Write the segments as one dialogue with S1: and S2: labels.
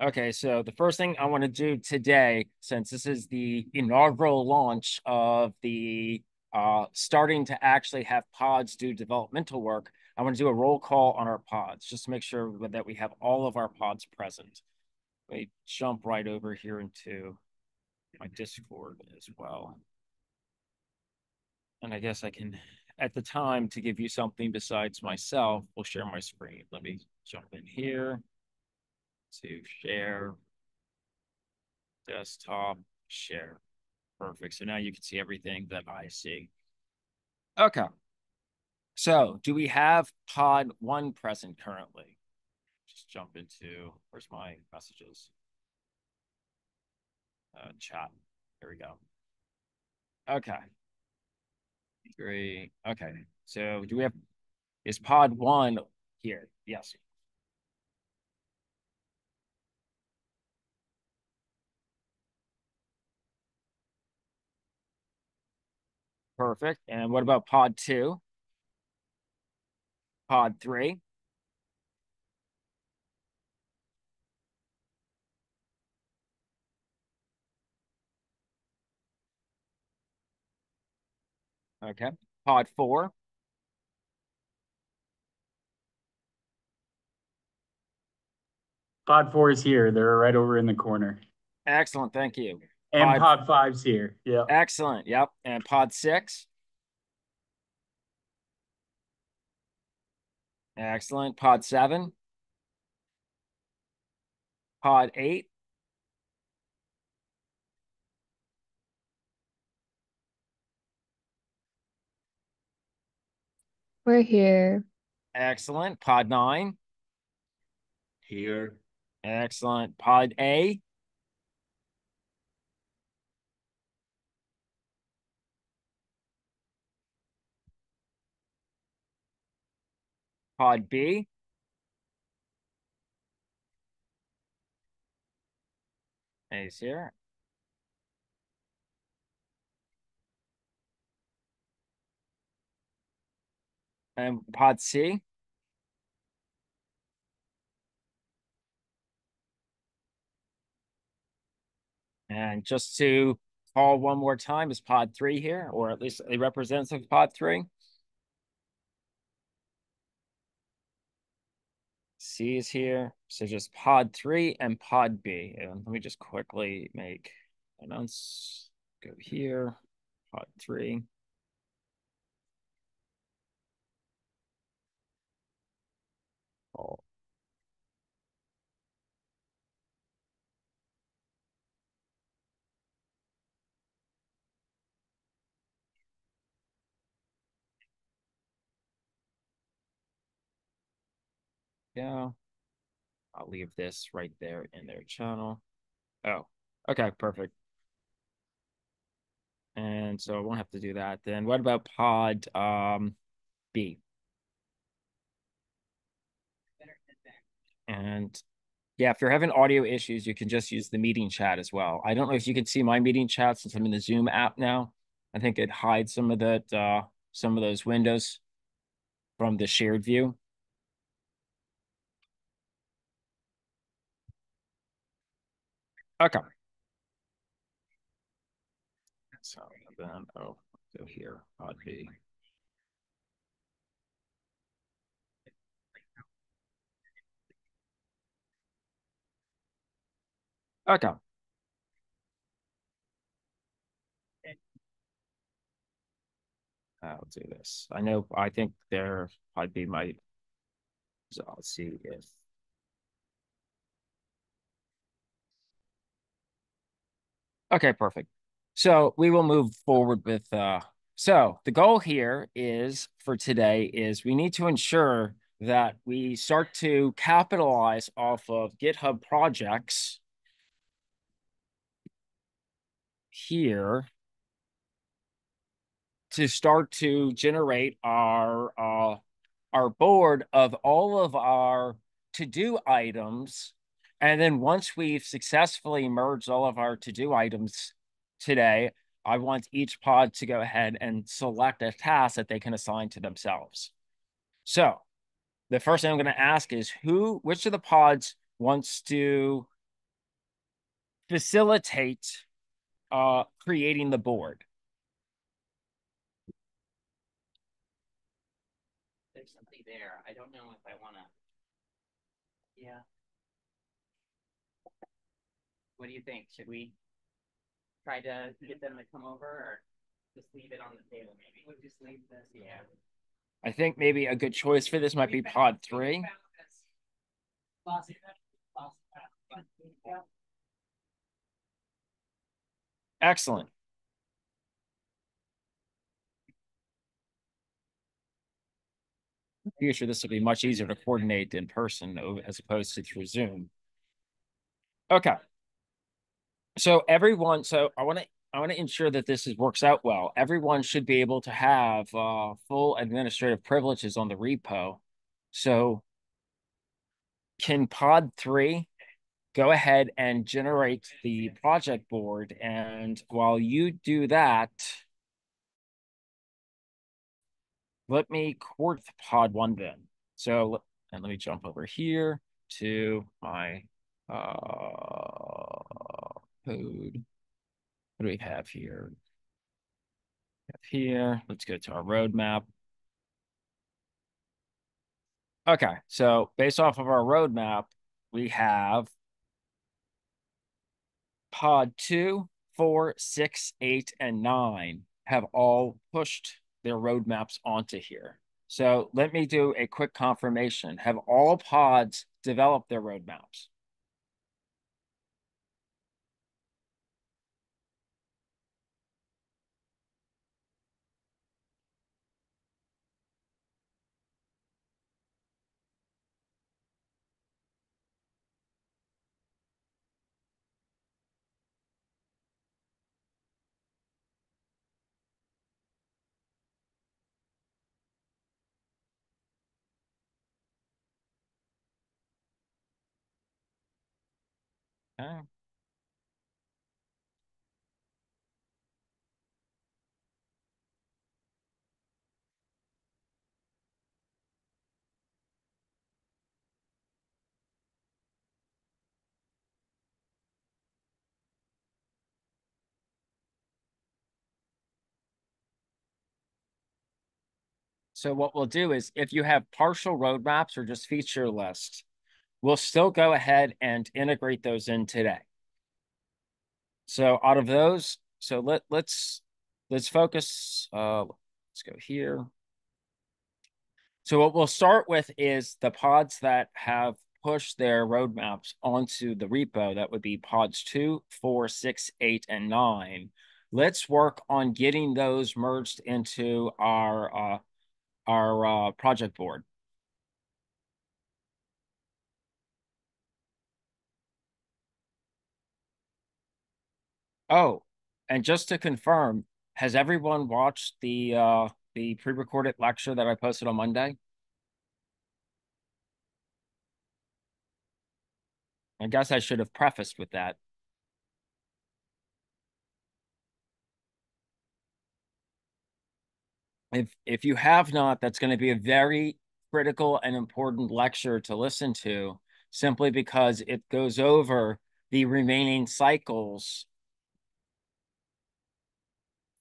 S1: Okay, so the first thing I want to do today, since this is the inaugural launch of the starting to actually have pods do developmental work, I want to do a roll call on our pods, just to make sure that we have all of our pods present. Let me jump right over here into my Discord as well. And I guess I can, at the time, to give you something besides myself, we'll share my screen. Let me jump in here to share desktop, share. Perfect. So now you can see everything that I see. Okay. So do we have pod one present currently? Just jump into, where's my messages? Chat. Here we go. Okay. Great. Okay. So do we have, is pod one here? Yes. Perfect. And what about pod two? Pod three? Okay. Pod four?
S2: Pod four is here. They're right over in the corner.
S1: Excellent. Thank you.
S2: And
S1: Pod,
S2: pod five's here. Yeah.
S1: excellent. Yep. And pod six? Excellent. Pod seven? Pod eight?
S3: We're here.
S1: Excellent. Pod nine?
S2: Here.
S1: Excellent. Pod A? Pod B? A's here. And pod C? And just to call one more time, is pod three here, or at least a representative of pod three? C is here. So just pod three and pod B. And let me just quickly make announce, go here, pod three. Oh, yeah. I'll leave this right there in their channel. Oh, okay, perfect. And so I won't have to do that. Then what about pod B? And yeah, if you're having audio issues, you can just use the meeting chat as well. I don't know if you can see my meeting chat since I'm in the Zoom app now. I think it hides some of that, some of those windows from the shared view. Okay. So then, oh, go here, pod B. Okay. I'll do this. I know, I think there pod B might, so I'll see if, okay, perfect. So we will move forward with, so the goal here is for today is we need to ensure that we start to capitalize off of GitHub projects here to start to generate our board of all of our to-do items. And then once we've successfully merged all of our to-do items today, I want each pod to go ahead and select a task that they can assign to themselves. So the first thing I'm going to ask is which of the pods wants to facilitate creating the board. There's something there. I don't know if I want to. Yeah. What do you think? Should we try to get them to come over or just leave it on the table maybe? We'll just leave this. Yeah. I think maybe a good choice for this might be pod 3. Excellent. I'm sure this will be much easier to coordinate in person as opposed to through Zoom. Okay. So everyone, so I want to ensure that works out well. Everyone should be able to have full administrative privileges on the repo. So can pod 3 go ahead and generate the project board? And while you do that, let me coordinate pod 1 then. So, and let me jump over here to my code. What do we have here? Here, let's go to our roadmap. Okay, so based off of our roadmap, we have pod 2, 4, 6, 8, and 9 have all pushed their roadmaps onto here. So let me do a quick confirmation. Have all pods developed their roadmaps? Okay. So what we'll do is if you have partial roadmaps or just feature lists, we'll still go ahead and integrate those in today. So out of those, so let's focus. Let's go here. So what we'll start with is the pods that have pushed their roadmaps onto the repo. That would be pods 2, 4, 6, 8, and 9. Let's work on getting those merged into our project board. Oh, and just to confirm, has everyone watched the pre-recorded lecture that I posted on Monday? I guess I should have prefaced with that. If you have not, that's going to be a very critical and important lecture to listen to, simply because it goes over the remaining cycles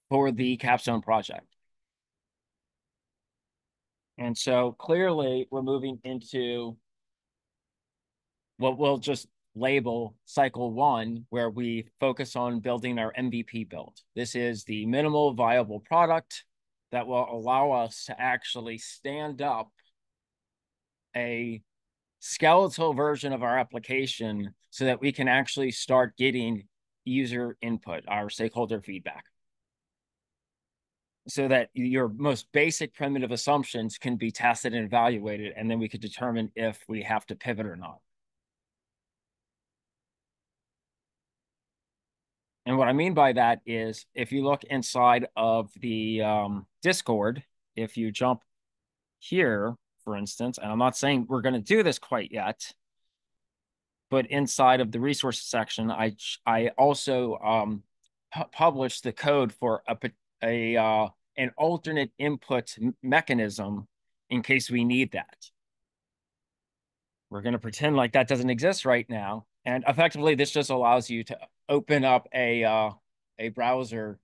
S1: for the Capstone project. And so clearly we're moving into what we'll just label cycle 1, where we focus on building our MVP build. This is the minimal viable product that will allow us to actually stand up a skeletal version of our application so that we can actually start getting user input, our stakeholder feedback, so that your most basic primitive assumptions can be tested and evaluated, and then we could determine if we have to pivot or not. And what I mean by that is if you look inside of the Discord, if you jump here, for instance, and I'm not saying we're going to do this quite yet, but inside of the resources section, I also published the code for an alternate input mechanism in case we need that. We're going to pretend like that doesn't exist right now. And effectively, this just allows you to open up a browser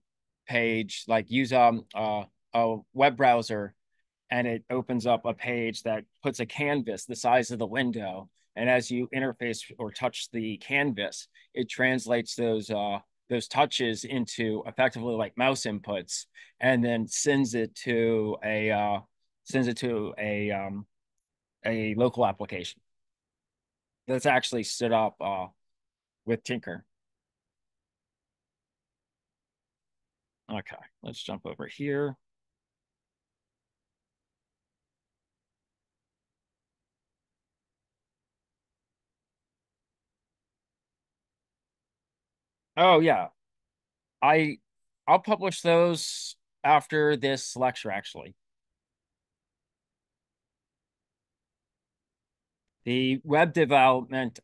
S1: page, like use a web browser, and it opens up a page that puts a canvas the size of the window. And as you interface or touch the canvas, it translates those touches into effectively like mouse inputs, and then sends it to a local application that's actually stood up with Tinker. Okay, let's jump over here. Oh yeah, I I'll publish those after this lecture actually. The web development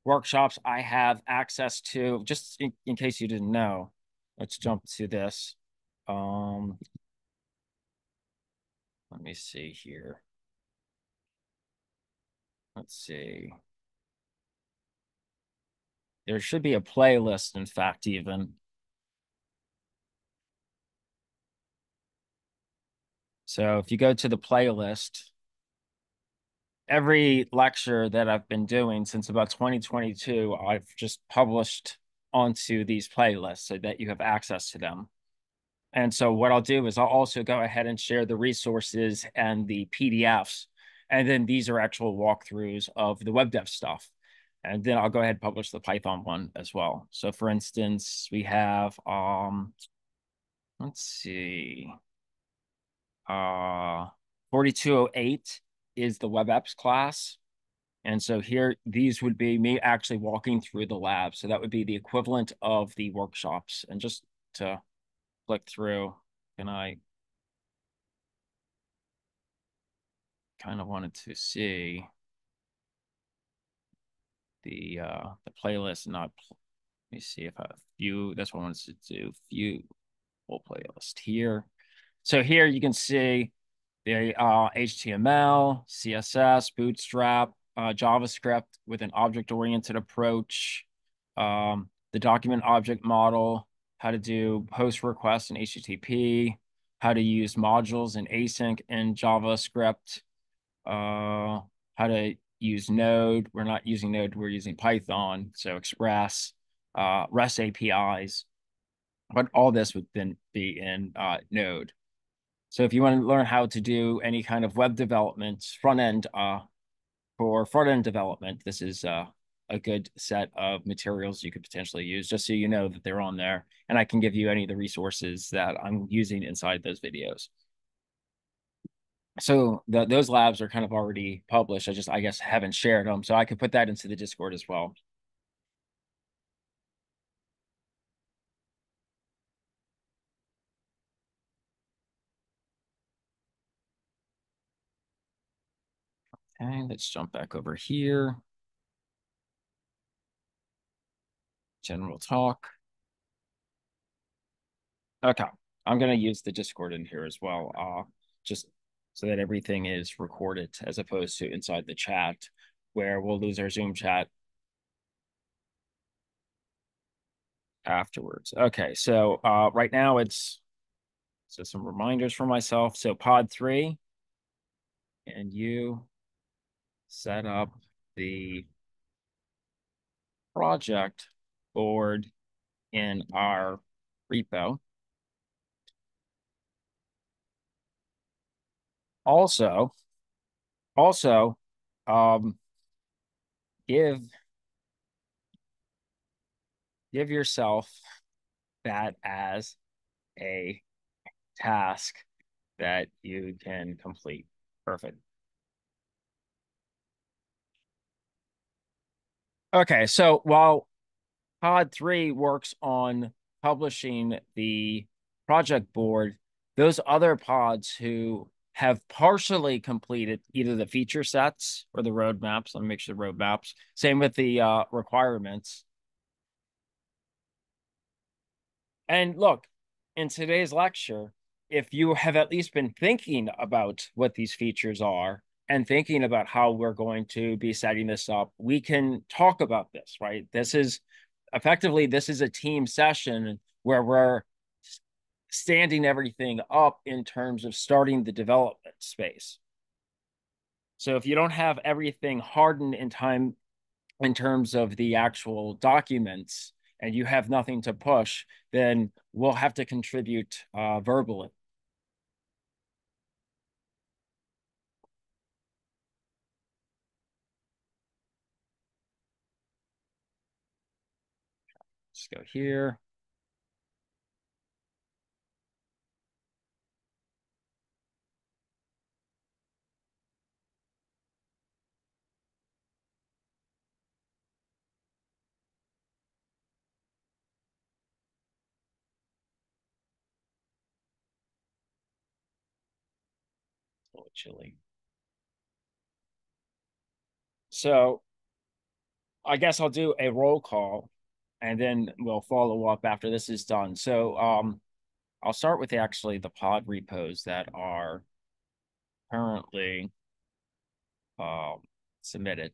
S1: workshops I have access to, just in case you didn't know. Let's jump to this. Um, Let me see here. Let's see. There should be a playlist, in fact, even. So if you go to the playlist, every lecture that I've been doing since about 2022, I've just published onto these playlists so that you have access to them. And so what I'll do is I'll also go ahead and share the resources and the PDFs. And then these are actual walkthroughs of the web dev stuff. And then I'll go ahead and publish the Python one as well. So for instance, we have, let's see, 4208 is the web apps class. And so here, these would be me actually walking through the lab. So that would be the equivalent of the workshops. And just to click through, and I kind of wanted to see the playlist, not let me see if I have view. That's what I wanted to do. View full playlist here. So here you can see the HTML, CSS, Bootstrap, JavaScript with an object-oriented approach, the document object model, how to do post requests in HTTP, how to use modules and async in JavaScript, how to use Node. We're not using Node, we're using Python, so Express, REST APIs, but all this would then be in Node. So if you want to learn how to do any kind of web development, for front end development, this is a good set of materials you could potentially use, just so you know that they're on there. And I can give you any of the resources that I'm using inside those videos. So those labs are kind of already published. I guess, haven't shared them. So I could put that into the Discord as well. Okay, let's jump back over here. General talk. Okay, I'm going to use the Discord in here as well, just so that everything is recorded as opposed to inside the chat where we'll lose our Zoom chat afterwards. Okay, so right now so some reminders for myself. So pod 3, and you set up the project board in our repo. Also, also, um, give yourself that as a task that you can complete. Perfect. Okay, so while Pod 3 works on publishing the project board, those other pods who have partially completed either the feature sets or the roadmaps, let me make sure the roadmaps, same with the requirements. And look, in today's lecture, if you have at least been thinking about what these features are and thinking about how we're going to be setting this up, we can talk about this, right? This is effectively, this is a team session where we're standing everything up in terms of starting the development space. So if you don't have everything hardened in time in terms of the actual documents and you have nothing to push, then we'll have to contribute verbally. Let's go here. A little chilly. So I guess I'll do a roll call and then we'll follow up after this is done. So I'll start with actually the pod repos that are currently submitted.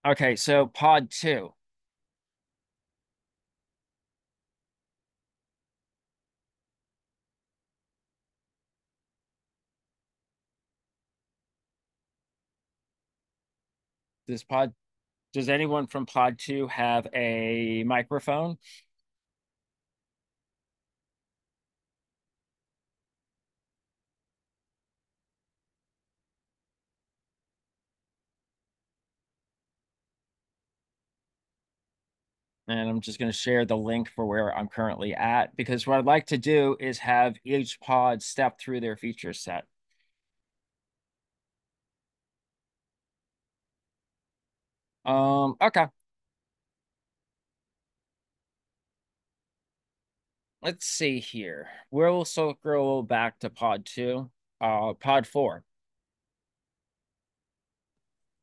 S1: Okay, so pod 2. Does anyone from pod 2 have a microphone? And I'm just going to share the link for where I'm currently at, because what I'd like to do is have each pod step through their feature set. Okay. Let's see here. We'll scroll back to pod 2, pod 4.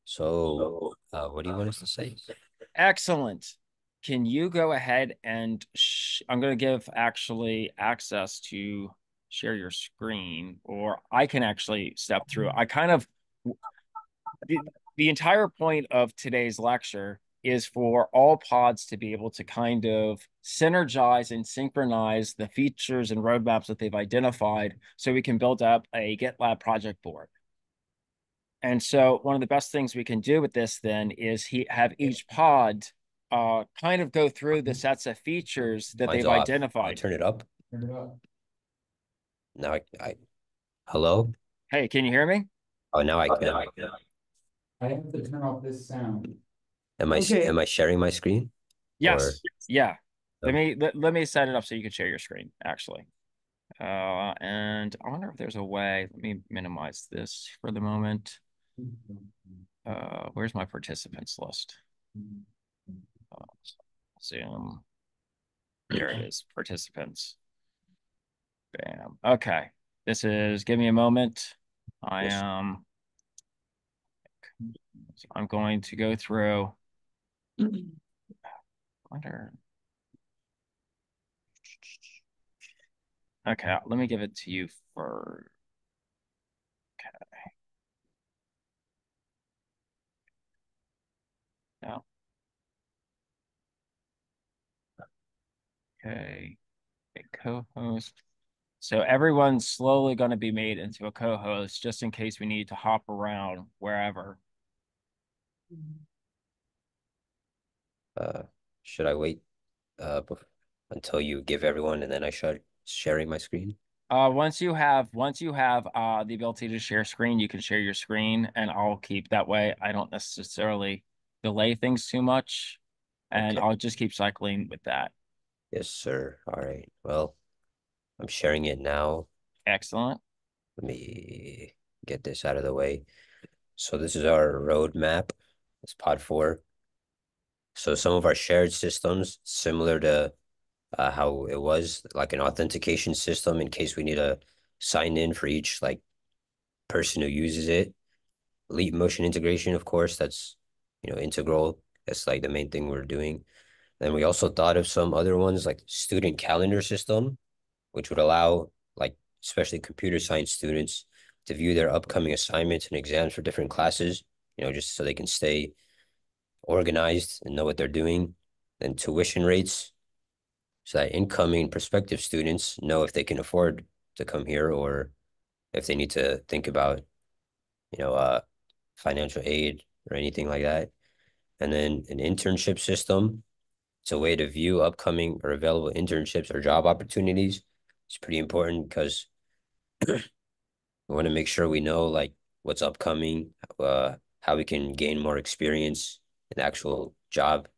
S3: So, what do you want us to say?
S1: Excellent. Can you go ahead and I'm going to give actually access to share your screen, or I can actually step through. I kind of the, the entire point of today's lecture is for all pods to be able to kind of synergize and synchronize the features and roadmaps that they've identified so we can build up a GitLab project board. And so one of the best things we can do with this then is have each pod kind of go through the sets of features that
S3: Mine's
S1: they've
S3: off.
S1: identified.
S3: Turn it up.
S2: Turn it up.
S3: Now hello?
S1: Hey, can you hear me?
S3: Oh, now I can.
S2: I have to turn off this sound.
S3: Am I sharing my screen?
S1: Yes.
S3: Or...
S1: Yeah. Let me set it up so you can share your screen, actually. And I wonder if there's a way. Let me minimize this for the moment. Where's my participants list? Zoom. There it is, participants. Bam. Okay. Give me a moment. I'm going to go through. Wonder. Okay, let me give it to you for. Okay. No. Okay. A co-host. So everyone's slowly going to be made into a co-host just in case we need to hop around wherever.
S3: Should I wait until you give everyone and then I start sharing my screen?
S1: Once you have the ability to share screen, you can share your screen and I'll keep that way. I don't necessarily delay things too much and
S3: Okay.
S1: I'll just keep cycling with that.
S3: Yes, sir. All right. Well, I'm sharing it now.
S1: Excellent.
S3: Let me get this out of the way. So this is our roadmap. It's pod 4. So some of our shared systems, similar to how it was, like an authentication system in case we need to sign in for each like person who uses it. Leap motion integration, of course, that's integral. That's like the main thing we're doing. Then we also thought of some other ones like student calendar system, which would allow like especially computer science students to view their upcoming assignments and exams for different classes, just so they can stay organized and know what they're doing. Then tuition rates, so that incoming prospective students know if they can afford to come here or if they need to think about, you know, uh, financial aid or anything like that. And then an internship system. It's a way to view upcoming or available internships or job opportunities. It's pretty important because we want to make sure we know like what's upcoming, how we can gain more experience in the actual job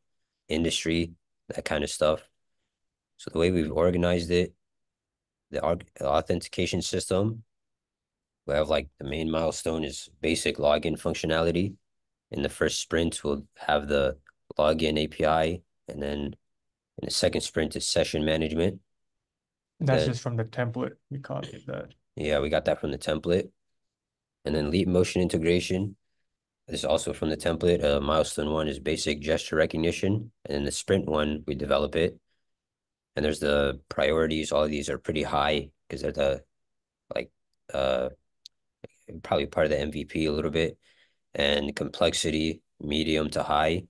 S3: industry, that kind of stuff. So the way we've organized it, the authentication system, we have like the main milestone is basic login functionality. In the first sprint, we'll have the login API, and then in the second sprint is session management.
S2: That's just from the template. We copied that.
S3: Yeah, we got that from the template. And then leap motion integration. This is also from the template. Milestone 1 is basic gesture recognition. And then the sprint one, we develop it. And there's the priorities. All of these are pretty high because they're the like probably part of the MVP a little bit. And complexity, medium to high.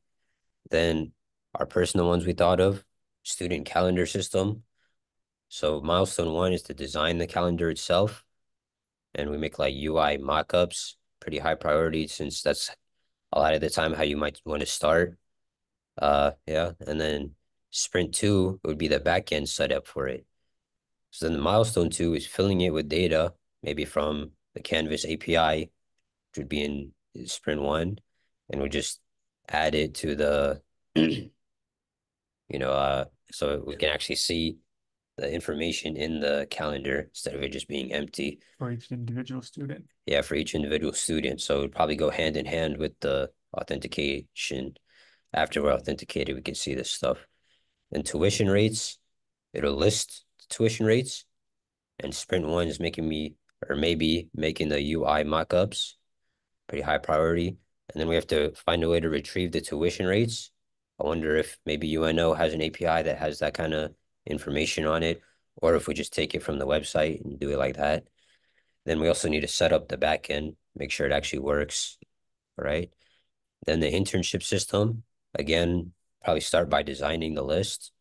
S3: Then our personal ones we thought of, student calendar system. So milestone 1 is to design the calendar itself. And we make like UI mockups, pretty high priority since that's a lot of the time how you might want to start. Yeah. And then sprint 2 would be the backend setup for it. So then the milestone 2 is filling it with data, maybe from the Canvas API, which would be in sprint 1, and we just add it to the, so we can actually see the information in the calendar instead of it just being empty.
S2: For each individual student.
S3: Yeah, for each individual student. So it'd probably go hand in hand with the authentication. After we're authenticated, we can see this stuff. And tuition rates, it'll list tuition rates. And sprint 1 is maybe making the UI mockups, pretty high priority. And then we have to find a way to retrieve the tuition rates. I wonder if maybe UNO has an API that has that kind of information on it, or if we just take it from the website and do it like that. Then we also need to set up the backend, make sure it actually works, right? Then the internship system, again, probably start by designing the list.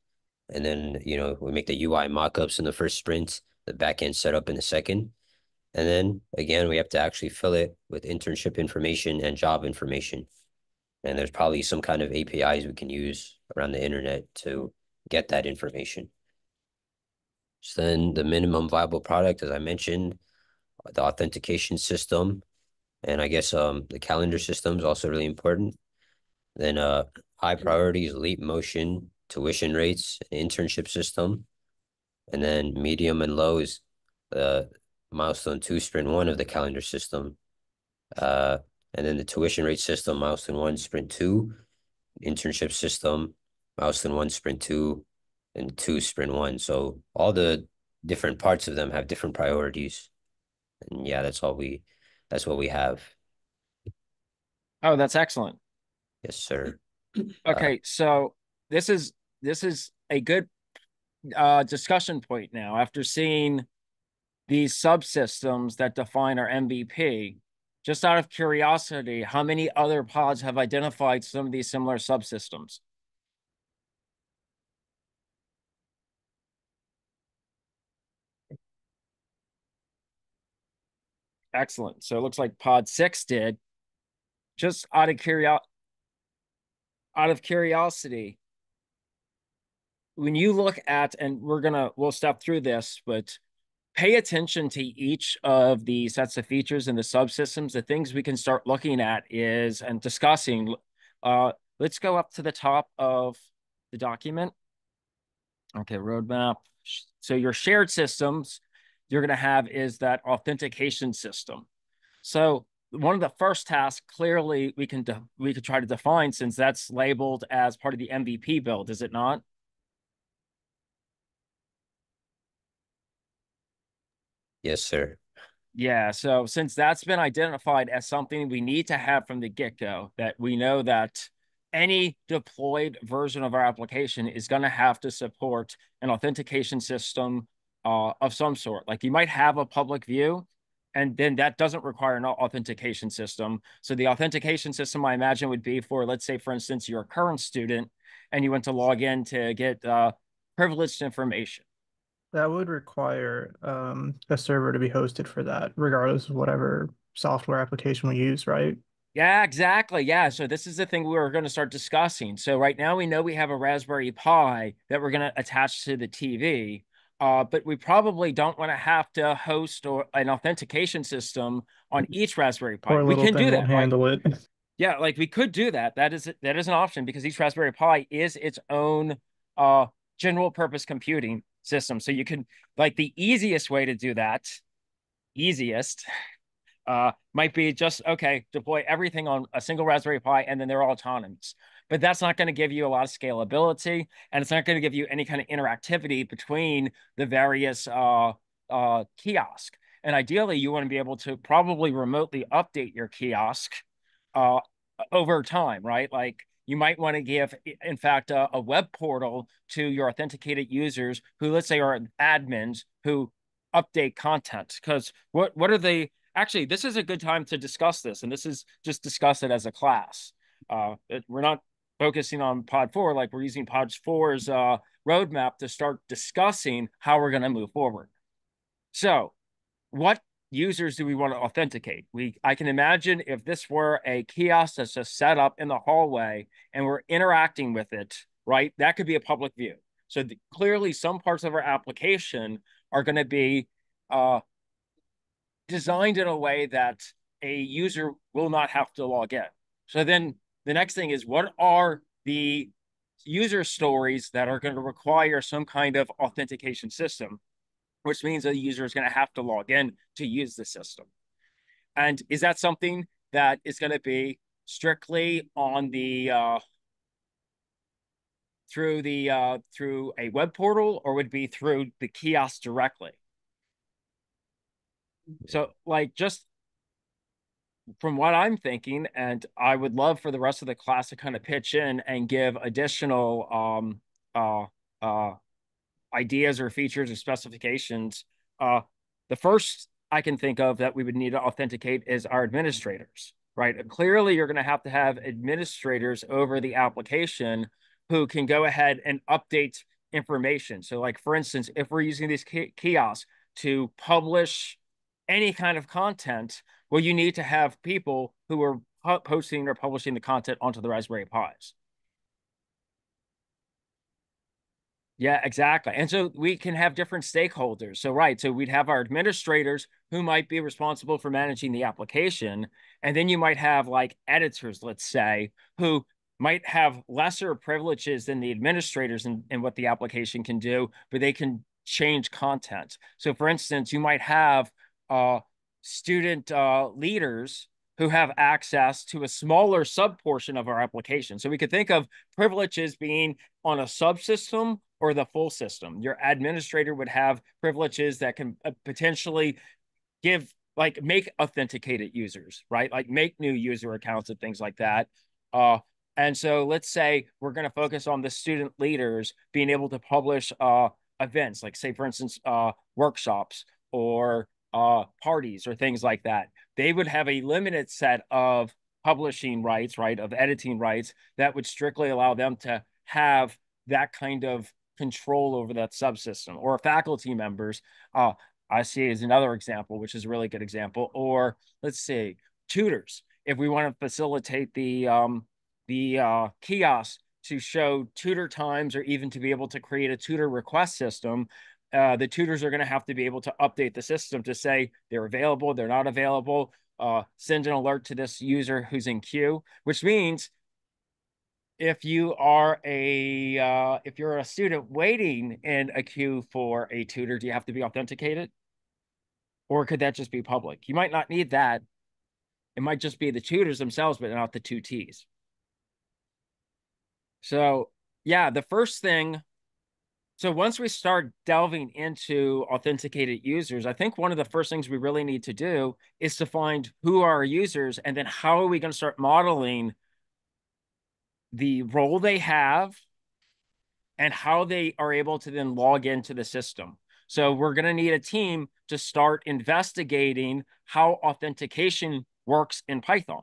S3: And then, we make the UI mockups in the first sprint, the backend setup in the second. And then again, we have to actually fill it with internship information and job information. And there's probably some kind of APIs we can use around the internet to get that information. So then the minimum viable product, as I mentioned, the authentication system, and I guess the calendar system is also really important. Then high priority is leap motion, tuition rates, internship system. And then medium and low is milestone 2, sprint 1 of the calendar system. And then the tuition rate system, milestone 1, sprint 2, internship system, milestone 1, sprint 2, and 2, sprint 1. So all the different parts of them have different priorities. And yeah, that's what we have.
S1: Oh, that's excellent.
S3: Yes, sir.
S1: Okay, so this is a good discussion point now after seeing these subsystems that define our MVP. Just out of curiosity, how many other pods have identified some of these similar subsystems? Excellent. So it looks like pod 6 did. Just out of curiosity, when you look at, and we'll step through this, but pay attention to each of the sets of features in the subsystems. The things we can start looking at is and discussing. Let's go up to the top of the document. Okay, roadmap. So your shared systems you're going to have is that authentication system. So one of the first tasks clearly we could try to define, since that's labeled as part of the MVP build, is it not?
S3: Yes, sir.
S1: Yeah, so since that's been identified as something we need to have from the get-go, that we know that any deployed version of our application is going to have to support an authentication system of some sort. Like you might have a public view, And then that doesn't require an authentication system. So the authentication system, I imagine, would be for, let's say, for instance, you're a current student and you went to log in to get privileged information.
S2: That would require a server to be hosted for that, regardless of whatever software application we use, right?
S1: Yeah, exactly. Yeah. So this is the thing we were going to start discussing. So right now we know we have a Raspberry Pi that we're going to attach to the TV, but we probably don't want to have to host or an authentication system on each Raspberry Pi.
S2: Poor
S1: We
S2: little
S1: can do
S2: thing won't
S1: that, right?
S2: handle it.
S1: Yeah, like we could do that. That is an option because each Raspberry Pi is its own general purpose computing system. So you can, like, the easiest way to do that, easiest might be just, okay, deploy everything on a single Raspberry Pi and then they're all autonomous. But that's not going to give you a lot of scalability, and it's not going to give you any kind of interactivity between the various kiosk. And ideally, you want to be able to probably remotely update your kiosk uh, over time, right? Like you might want to give, in fact, a web portal to your authenticated users who, let's say, are admins who update content. Because what are they? Actually, this is a good time to discuss this, and this is just discuss it as a class. We're not focusing on Pod 4, like we're using Pod 4's roadmap to start discussing how we're going to move forward. So, what users do we want to authenticate? I can imagine if this were a kiosk that's just set up in the hallway and we're interacting with it, right? That could be a public view. So clearly, some parts of our application are going to be designed in a way that a user will not have to log in. So then the next thing is, what are the user stories that are going to require some kind of authentication system, which means the user is going to have to log in to use the system. And is that something that is going to be strictly on the through a web portal, or would it be through the kiosk directly? So, like, just from what I'm thinking, and I would love for the rest of the class to kind of pitch in and give additional uh, uh, ideas or features or specifications. Uh, the first I can think of that we would need to authenticate is our administrators, right? Clearly, you're going to have administrators over the application who can go ahead and update information. So, like, for instance, if we're using these kiosks to publish any kind of content, well, you need to have people who are posting or publishing the content onto the Raspberry Pis. Yeah, exactly. And so we can have different stakeholders. So, right. So we'd have our administrators who might be responsible for managing the application. And then you might have like editors, let's say, who might have lesser privileges than the administrators in what the application can do, but they can change content. So, for instance, you might have student leaders who have access to a smaller sub portion of our application. So we could think of privileges being on a subsystem or the full system. Your administrator would have privileges that can potentially give, like, make authenticated users, right? Like make new user accounts and things like that. And so let's say we're going to focus on the student leaders being able to publish events, like say, for instance, workshops or parties or things like that. They would have a limited set of publishing rights, right, of editing rights that would strictly allow them to have that kind of control over that subsystem. Or faculty members, I see as another example, which is a really good example. Or let's say tutors, if we want to facilitate the kiosk to show tutor times or even to be able to create a tutor request system, the tutors are going to have to be able to update the system to say they're available, they're not available, send an alert to this user who's in queue, which means if you're a student waiting in a queue for a tutor, do you have to be authenticated? Or could that just be public? You might not need that. It might just be the tutors themselves, but not the tutees. So yeah, the first thing, so once we start delving into authenticated users, I think one of the first things we really need to do is to find who are our users, and then how are we going to start modeling the role they have and how they are able to then log into the system. So we're going to need a team to start investigating how authentication works in Python,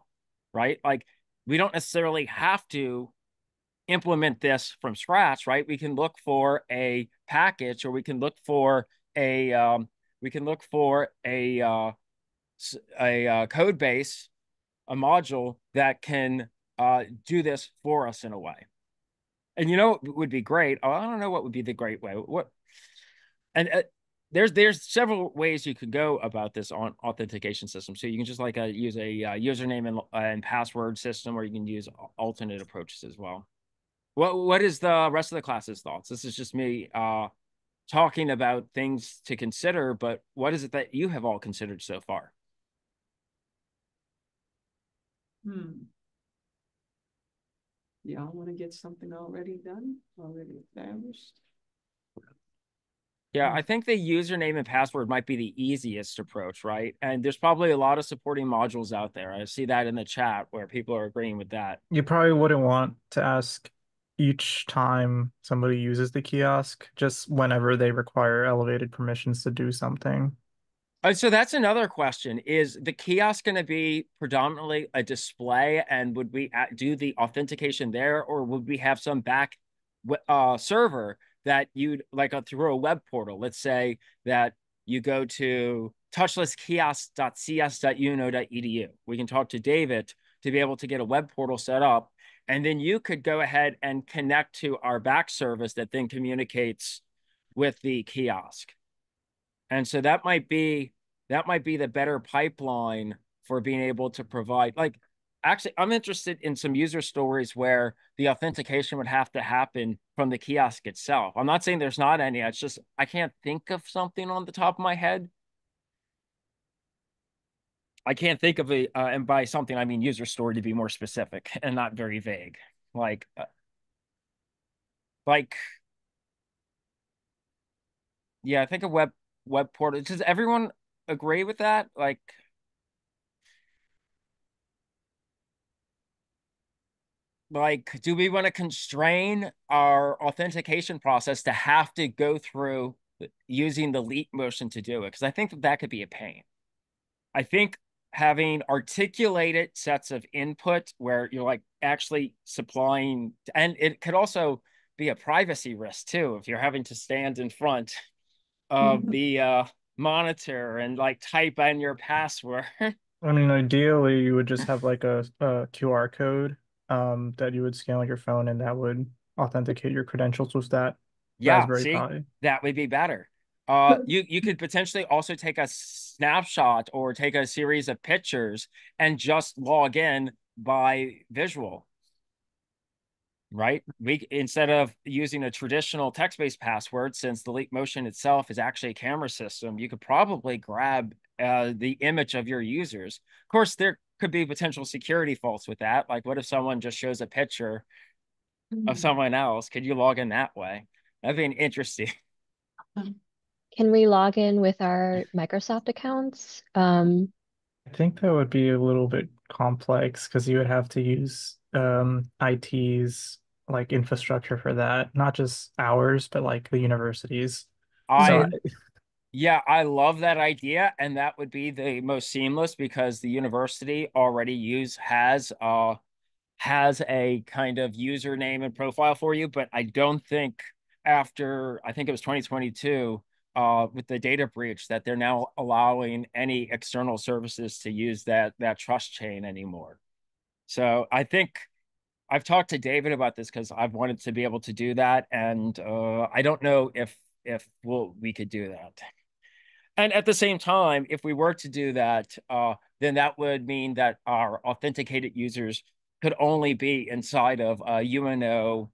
S1: right? Like we don't necessarily have to implement this from scratch, right? We can look for a package, or we can look for a code base, a module that can do this for us in a way. And you know what would be great? Oh, I don't know what would be the great way. What and there's several ways you could go about this on authentication system. So you can just like use a username and password system, or you can use alternate approaches as well. What is the rest of the class's thoughts? This is just me talking about things to consider, but what is it that you have all considered so far?
S4: Y'all want to get something already done, already established?
S1: Yeah, I think the username and password might be the easiest approach, right? And there's probably a lot of supporting modules out there. I see that in the chat where people are agreeing with that.
S2: You probably wouldn't want to ask each time somebody uses the kiosk, just whenever they require elevated permissions to do something.
S1: So that's another question. Is the kiosk going to be predominantly a display, and would we do the authentication there, or would we have some back server that you'd like through a web portal? Let's say that you go to touchlesskiosk.cs.uno.edu. We can talk to David to be able to get a web portal set up, and then you could go ahead and connect to our back service that then communicates with the kiosk. And so that might be the better pipeline for being able to provide, like, actually I'm interested in some user stories where the authentication would have to happen from the kiosk itself. I'm not saying there's not any, it's just I can't think of something on the top of my head. I can't think of and by something I mean user story to be more specific and not very vague. Like like yeah, I think a web portal. Does everyone agree with that? Like, do we want to constrain our authentication process to have to go through using the leap motion to do it? Because I think that could be a pain. I think having articulated sets of input where you're like actually supplying, and it could also be a privacy risk too, if you're having to stand in front of the monitor and like type in your password.
S2: I mean, ideally, you would just have like a QR code that you would scan on your phone, and that would authenticate your credentials with that
S1: Yeah,
S2: Raspberry
S1: see,
S2: Pi.
S1: that would be better. You could potentially also take a snapshot or take a series of pictures and just log in by visual, right? We instead of using a traditional text-based password, since the Leap Motion itself is actually a camera system, you could probably grab the image of your users. Of course, there could be potential security faults with that. Like, what if someone just shows a picture of someone else? Could you log in that way? That'd be interesting.
S5: Can we log in with our Microsoft accounts?
S2: I think that would be a little bit complex because you would have to use IT's like infrastructure for that, not just ours, but like the universities. So
S1: I Yeah, I love that idea, and that would be the most seamless because the university already has a kind of username and profile for you, but I don't think after I think it was 2022 with the data breach that they're now allowing any external services to use that trust chain anymore. So I think I've talked to David about this because I've wanted to be able to do that, and I don't know if we could do that. And at the same time, if we were to do that, then that would mean that our authenticated users could only be inside of UNO,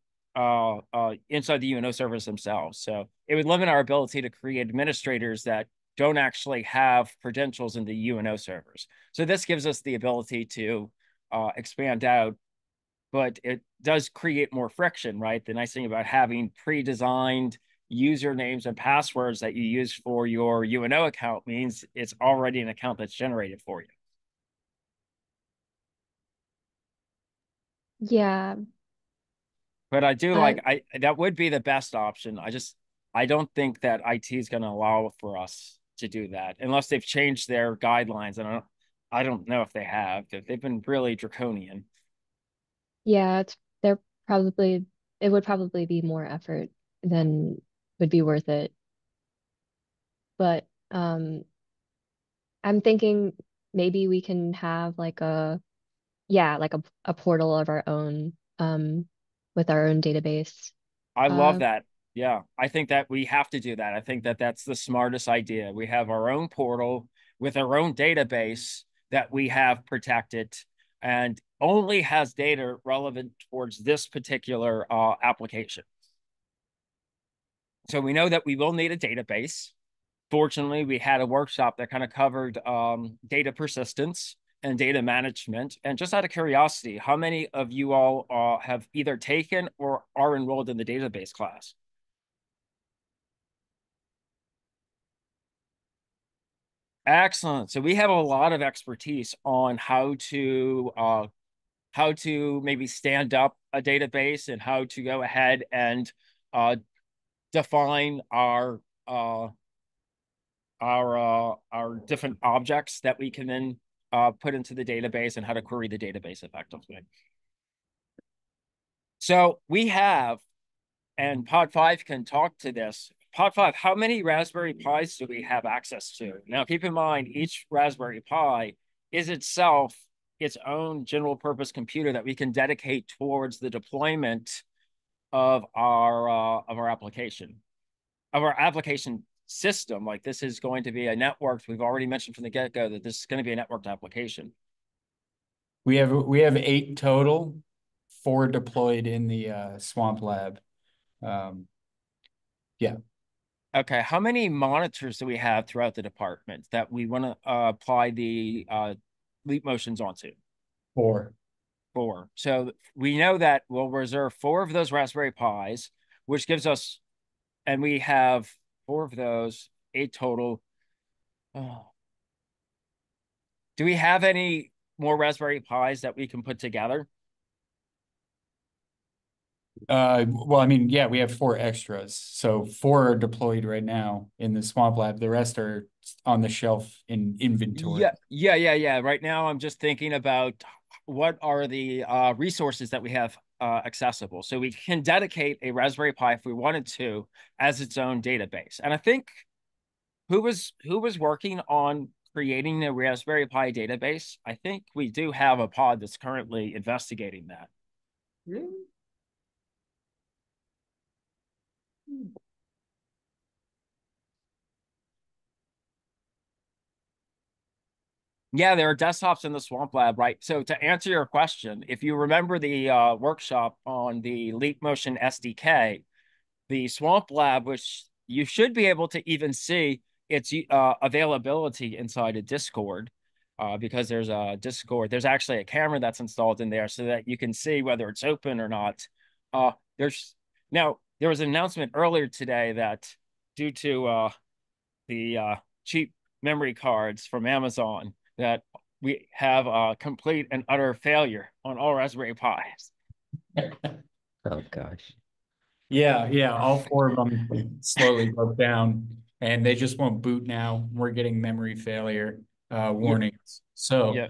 S1: inside the UNO servers themselves. So it would limit our ability to create administrators that don't actually have credentials in the UNO servers. So this gives us the ability to expand out, but it does create more friction, right? The nice thing about having pre-designed usernames and passwords that you use for your UNO account means it's already an account that's generated for you.
S5: Yeah.
S1: But I do
S5: Uh,
S1: that would be the best option. I don't think that IT is going to allow for us to do that unless they've changed their guidelines. And I don't know if they have. They've been really draconian.
S5: Yeah, they're probably it would probably be more effort than would be worth it. But I'm thinking maybe we can have like a portal of our own with our own database.
S1: I love
S5: Uh
S1: that. Yeah, I think that we have to do that. I think that that's the smartest idea. We have our own portal with our own database that we have protected and only has data relevant towards this particular application. So we know that we will need a database. Fortunately, we had a workshop that kind of covered data persistence and data management. And just out of curiosity, how many of you all have either taken or are enrolled in the database class? Excellent. So we have a lot of expertise on how to maybe stand up a database and how to go ahead and define our different objects that we can then put into the database and how to query the database effectively. So we have, and Pod 5 can talk to this. Pod 5, how many Raspberry Pis do we have access to? Now, keep in mind, each Raspberry Pi is itself its own general purpose computer that we can dedicate towards the deployment of our application, of our application system. Like this is going to be a networked. We've already mentioned from the get-go that this is going to be a networked application.
S6: We have 8 total, 4 deployed in the Swamp Lab. Yeah.
S1: Okay, how many monitors do we have throughout the department that we want to apply the leap motions onto?
S6: 4.
S1: 4. So we know that we'll reserve 4 of those Raspberry Pis, which gives us, and we have 4 of those, 8 total. Oh. Do we have any more Raspberry Pis that we can put together?
S6: Well, I mean, yeah, we have 4 extras. So 4 are deployed right now in the Swamp Lab. The rest are on the shelf in inventory.
S1: Yeah. Right now, I'm just thinking about what are the resources that we have accessible. So we can dedicate a Raspberry Pi if we wanted to as its own database. And I think who was working on creating the Raspberry Pi database? I think we do have a pod that's currently investigating that.
S4: Really?
S1: Yeah, there are desktops in the Swamp Lab, right? So to answer your question, if you remember the workshop on the Leap Motion SDK, the Swamp Lab, which you should be able to even see its availability inside a Discord, because there's a Discord. There's actually a camera that's installed in there so that you can see whether it's open or not. There was an announcement earlier today that due to the cheap memory cards from Amazon, that we have a complete and utter failure on all Raspberry Pis.
S3: Oh gosh.
S6: Yeah, all 4 of them slowly broke down, and they just won't boot now. We're getting memory failure warnings. So
S1: Yeah.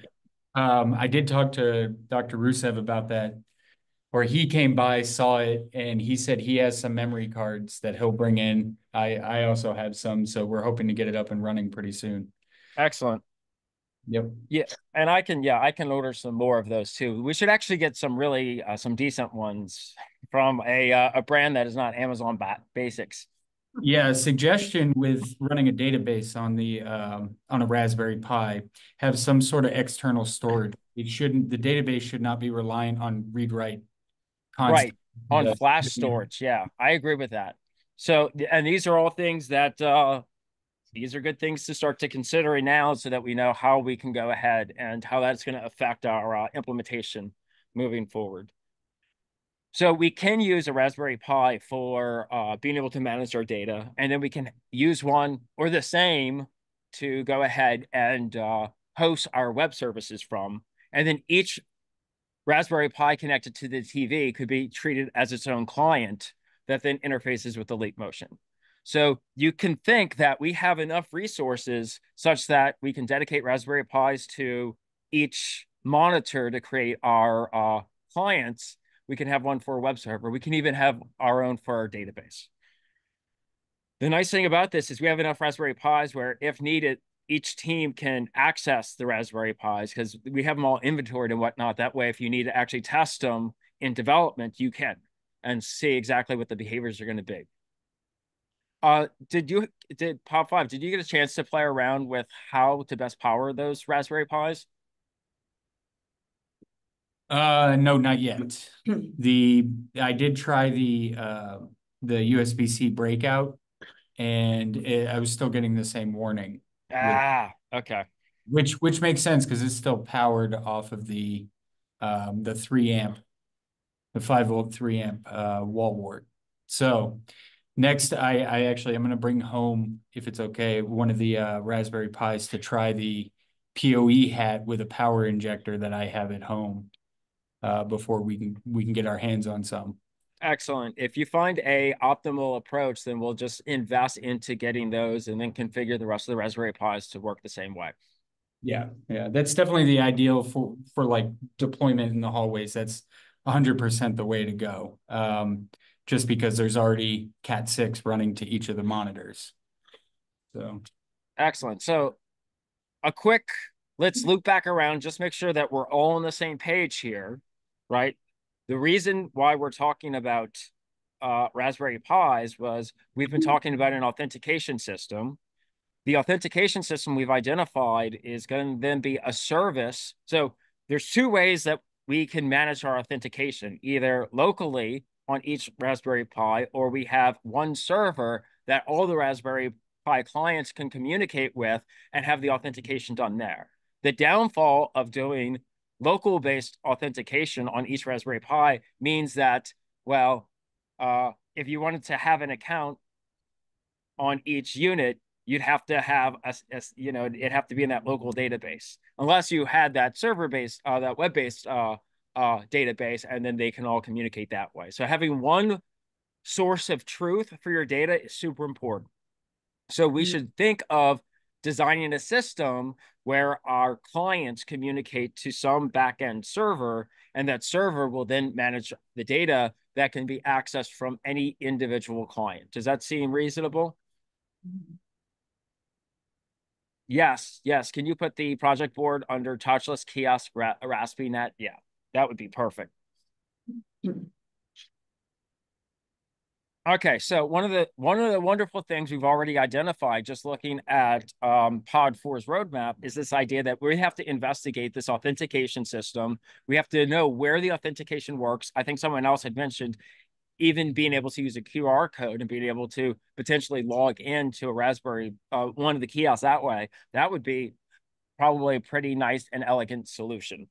S6: I did talk to Dr. Rusev about that, or he came by, saw it, and he said he has some memory cards that he'll bring in. I also have some, so we're hoping to get it up and running pretty soon.
S1: Excellent.
S6: Yep.
S1: Yeah, and I can order some more of those too. We should actually get some really some decent ones from a brand that is not Amazon Basics.
S6: Yeah, a suggestion with running a database on a Raspberry Pi, have some sort of external storage. The database should not be reliant on read-write
S1: Right,
S6: constantly.
S1: on flash storage. Yeah, I agree with that. So, and these are all things that these are good things to start to considering now so that we know how we can go ahead and how that's going to affect our implementation moving forward. So we can use a Raspberry Pi for being able to manage our data, and then we can use one or the same to go ahead and host our web services from. And then each Raspberry Pi connected to the TV could be treated as its own client that then interfaces with the Leap Motion. So you can think that we have enough resources such that we can dedicate Raspberry Pis to each monitor to create our clients. We can have one for a web server. We can even have our own for our database. The nice thing about this is we have enough Raspberry Pis where, if needed, each team can access the Raspberry Pis because we have them all inventoried and whatnot. That way, if you need to actually test them in development, you can and see exactly what the behaviors are going to be. Did Pop 5, did you get a chance to play around with how to best power those Raspberry Pis?
S6: No, not yet. I did try the USB-C breakout, and I was still getting the same warning.
S1: Okay.
S6: Which makes sense because it's still powered off of the 3 amp, the 5-volt 3 amp wall wart. So next, I'm going to bring home, if it's okay, one of the Raspberry Pis to try the PoE hat with a power injector that I have at home before we can get our hands on some.
S1: Excellent. If you find a optimal approach, then we'll just invest into getting those and then configure the rest of the Raspberry Pis to work the same way.
S6: Yeah, that's definitely the ideal for like deployment in the hallways. That's 100% the way to go. Just because there's already Cat 6 running to each of the monitors. So
S1: excellent. So let's loop back around, just make sure that we're all on the same page here, right? The reason why we're talking about Raspberry Pis was we've been talking about an authentication system. The authentication system we've identified is going to then be a service. So there's two ways that we can manage our authentication, either locally on each Raspberry Pi, or we have one server that all the Raspberry Pi clients can communicate with and have the authentication done there. The downfall of doing local-based authentication on each Raspberry Pi means that, well, if you wanted to have an account on each unit, you'd have to have it'd have to be in that local database, unless you had that server-based, that web-based database, and then they can all communicate that way. So having one source of truth for your data is super important. So we should think of designing a system where our clients communicate to some backend server, and that server will then manage the data that can be accessed from any individual client. Does that seem reasonable? Yes. Can you put the project board under Touchless, Kiosk, RaspiNet? Yeah, that would be perfect. Okay, so one of the wonderful things we've already identified just looking at Pod 4's roadmap is this idea that we have to investigate this authentication system. We have to know where the authentication works. I think someone else had mentioned even being able to use a QR code and being able to potentially log into a Raspberry, one of the kiosks that way. That would be probably a pretty nice and elegant solution.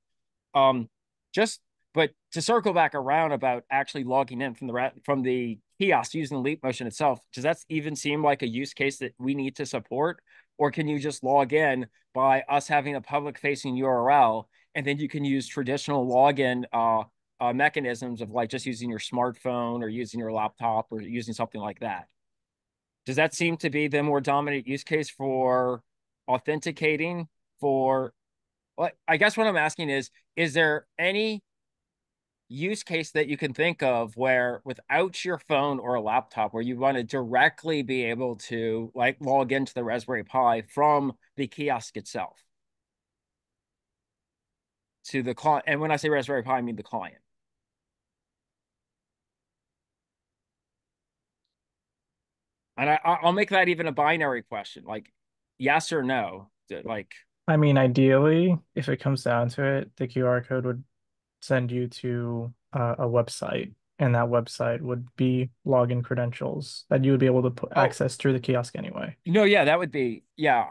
S1: But to circle back around about actually logging in from the kiosk using the Leap motion itself, does that even seem like a use case that we need to support? Or can you just log in by us having a public-facing URL, and then you can use traditional login mechanisms of like just using your smartphone or using your laptop or using something like that? Does that seem to be the more dominant use case for authenticating for? Well, I guess what I'm asking is there any use case that you can think of where without your phone or a laptop, where you want to directly be able to like log into the Raspberry Pi from the kiosk itself to the client? And when I say Raspberry Pi, I mean the client. And I'll make that even a binary question, like yes or no. Like,
S2: I mean, ideally, if it comes down to it, the QR code would send you to a website, and that website would be login credentials that you would be able to access through the kiosk anyway.
S1: No, yeah, that would be, yeah,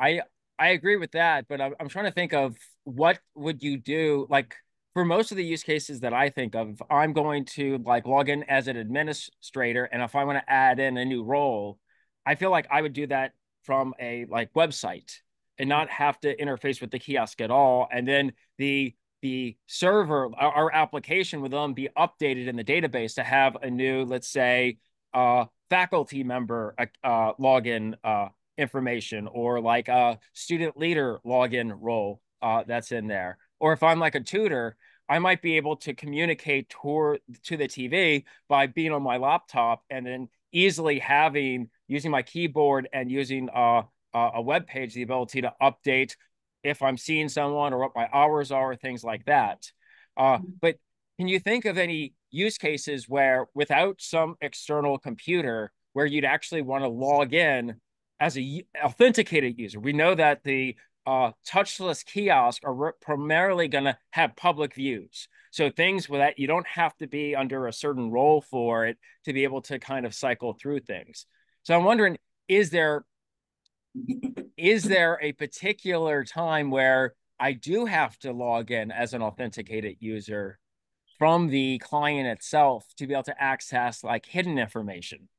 S1: I agree with that, but I'm trying to think of what would you do, like for most of the use cases that I think of, I'm going to like log in as an administrator, and if I want to add in a new role, I feel like I would do that from a like website and not have to interface with the kiosk at all. And then the server, our application would then be updated in the database to have a new, let's say, faculty member login information, or like a student leader login role that's in there. Or if I'm like a tutor, I might be able to communicate to the TV by being on my laptop, and then easily using my keyboard and using a web page, the ability to update if I'm seeing someone or what my hours are, things like that. But can you think of any use cases where, without some external computer, where you'd actually want to log in as a authenticated user? We know that the touchless kiosks are primarily going to have public views. So things with that, you don't have to be under a certain role for it to be able to kind of cycle through things. So I'm wondering, is there a particular time where I do have to log in as an authenticated user from the client itself to be able to access like hidden information?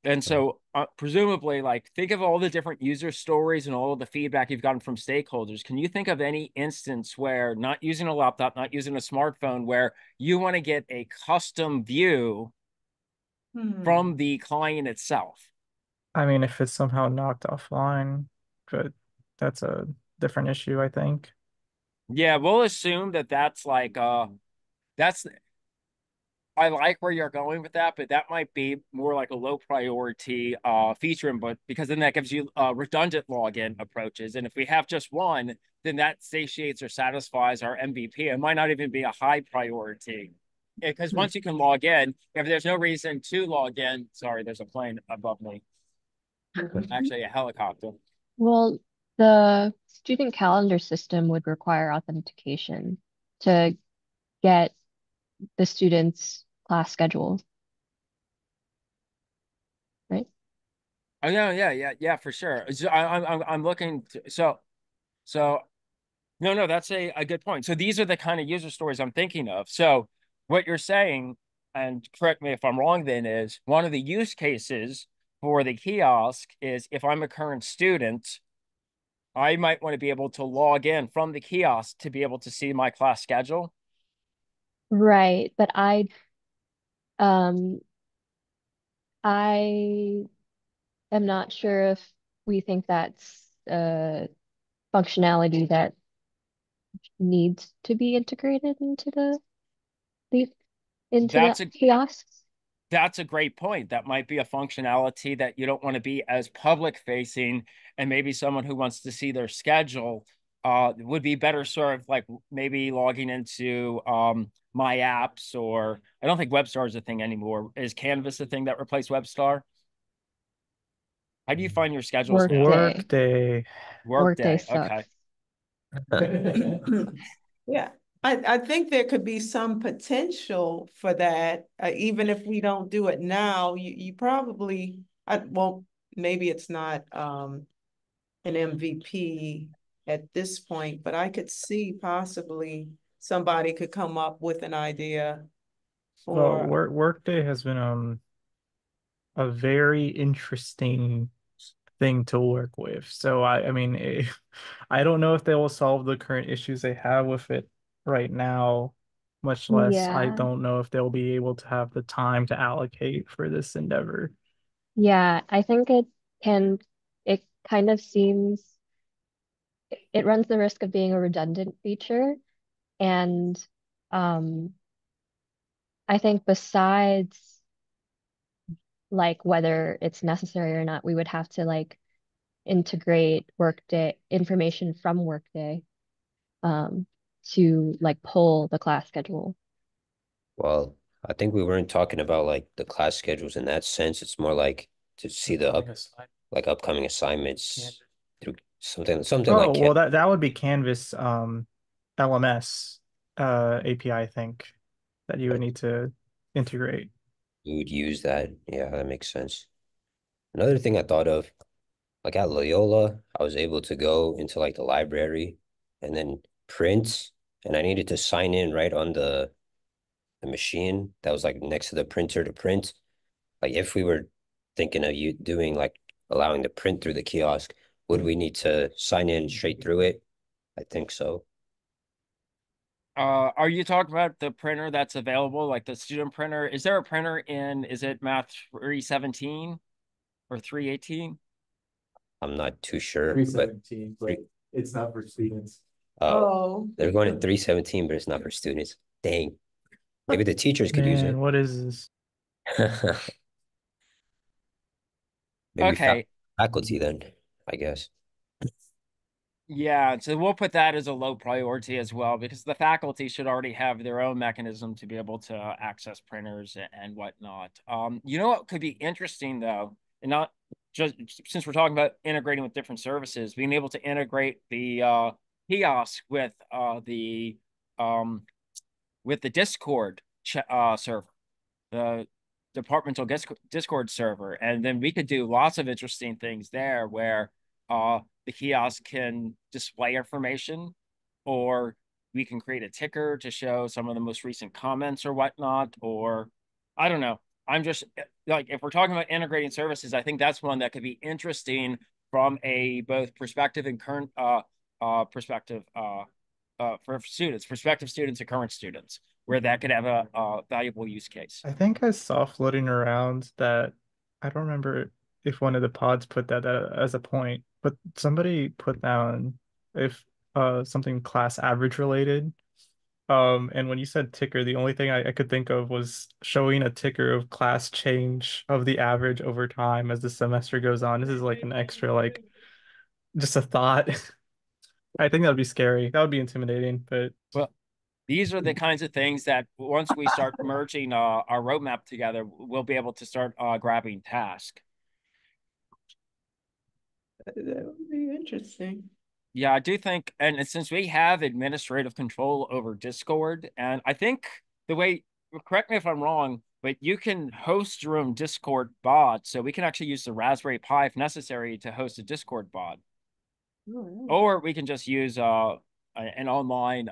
S1: And so presumably, like, think of all the different user stories and all of the feedback you've gotten from stakeholders. Can you think of any instance where, not using a laptop, not using a smartphone, where you want to get a custom view from the client itself?
S2: I mean, if it's somehow knocked offline, but that's a different issue, I think.
S1: Yeah, we'll assume that that's like that's I like where you're going with that, but that might be more like a low priority feature, but because then that gives you redundant login approaches. And if we have just one, then that satiates or satisfies our MVP. It might not even be a high priority. Because once you can log in, if there's no reason to log in, sorry, there's a plane above me. Actually, a helicopter.
S5: Well, the student calendar system would require authentication to get the students' class schedule, right?
S1: Oh yeah, for sure. So I'm looking so no, that's a good point. So these are the kind of user stories I'm thinking of. So what you're saying, and correct me if I'm wrong, then, is one of the use cases for the kiosk is, if I'm a current student, I might want to be able to log in from the kiosk to be able to see my class schedule.
S5: Right, but um I am not sure if we think that's a functionality that needs to be integrated the into the
S1: That's a
S5: kiosks.
S1: That's a great point. That might be a functionality that you don't want to be as public facing, and maybe someone who wants to see their schedule would be better served, like maybe logging into my apps, or I don't think WebStar is a thing anymore. Is Canvas a thing that replaced WebStar? How do you find your schedules now?
S5: Workday.
S2: Workday.
S5: Workday
S1: Workday. Okay.
S5: sucks.
S4: Yeah, I think there could be some potential for that, even if we don't do it now. You probably, well, maybe it's not an MVP at this point, but I could see possibly somebody could come up with an idea
S2: Well,
S4: for.
S2: Workday has been a very interesting thing to work with. So I mean, I don't know if they will solve the current issues they have with it right now, much less I
S5: Yeah.
S2: don't know if they'll be able to have the time to allocate for this endeavor.
S5: Yeah, I think can, it kind of seems, it runs the risk of being a redundant feature. And um, I think besides like whether it's necessary or not, we would have to like integrate Workday information from Workday um, to like pull the class schedule.
S3: Well, I think we weren't talking about like the class schedules in that sense. It's more like to see the upcoming assignments through something like
S2: Oh, well that would be Canvas LMS API, I think, that you would need to integrate.
S3: we would use that. Yeah, that makes sense. Another thing I thought of, like at Loyola, I was able to go into like the library and then print, and I needed to sign in right on the machine that was like next to the printer to print. Like if we were thinking of you doing like allowing the print through the kiosk, would we need to sign in straight through it? I think so.
S1: Are you talking about the printer that's available, like the student printer? Is there a printer is it Math 317 or 318?
S3: I'm not too sure, but
S7: 317, but it's not for students.
S4: Oh,
S3: they're going to 317, but it's not for students. Dang. Maybe the teachers could use
S2: Man, what is this?
S3: it. Maybe
S1: Okay.
S3: faculty then, I guess.
S1: Yeah, so we'll put that as a low priority as well, because the faculty should already have their own mechanism to be able to access printers and whatnot. You know what could be interesting though, and not just since we're talking about integrating with different services, being able to integrate the kiosk um with the Discord server, the departmental Discord server, and then we could do lots of interesting things there where the kiosk can display information, or we can create a ticker to show some of the most recent comments or whatnot, or I don't know. I'm just like, if we're talking about integrating services, I think that's one that could be interesting from a both perspective and current perspective for students, prospective students and current students, where that could have a valuable use case.
S2: I think I saw floating around that I don't remember if one of the pods put that as a point, but somebody put down if something class average related. And when you said ticker, the only thing I could think of was showing a ticker of class change of the average over time as the semester goes on. This is like an extra, like just a thought. I think that'd be scary. That would be intimidating, but
S1: Well, these are the kinds of things that once we start merging our roadmap together, we'll be able to start grabbing task.
S4: that would be interesting.
S1: Yeah, I do think, and since we have administrative control over Discord, and I think the way, correct me if I'm wrong, but you can host your own Discord bot, so we can actually use the Raspberry Pi if necessary to host a Discord bot, or we can just use an online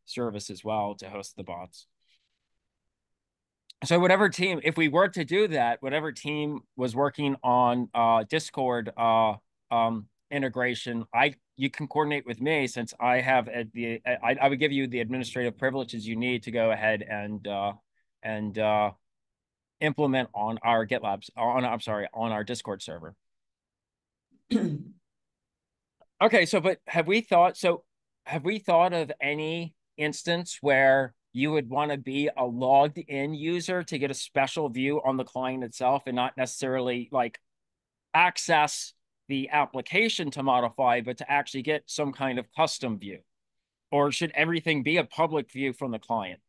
S1: service as well to host the bots. So whatever team, if we were to do that, whatever team was working on Discord integration, you can coordinate with me, since I have I would give you the administrative privileges you need to go ahead and implement on our GitLab on our Discord server. Okay, but have we thought of any instance where you would want to be a logged in user to get a special view on the client itself and not necessarily like access the application to modify, but to actually get some kind of custom view? Or should everything be a public view from the client?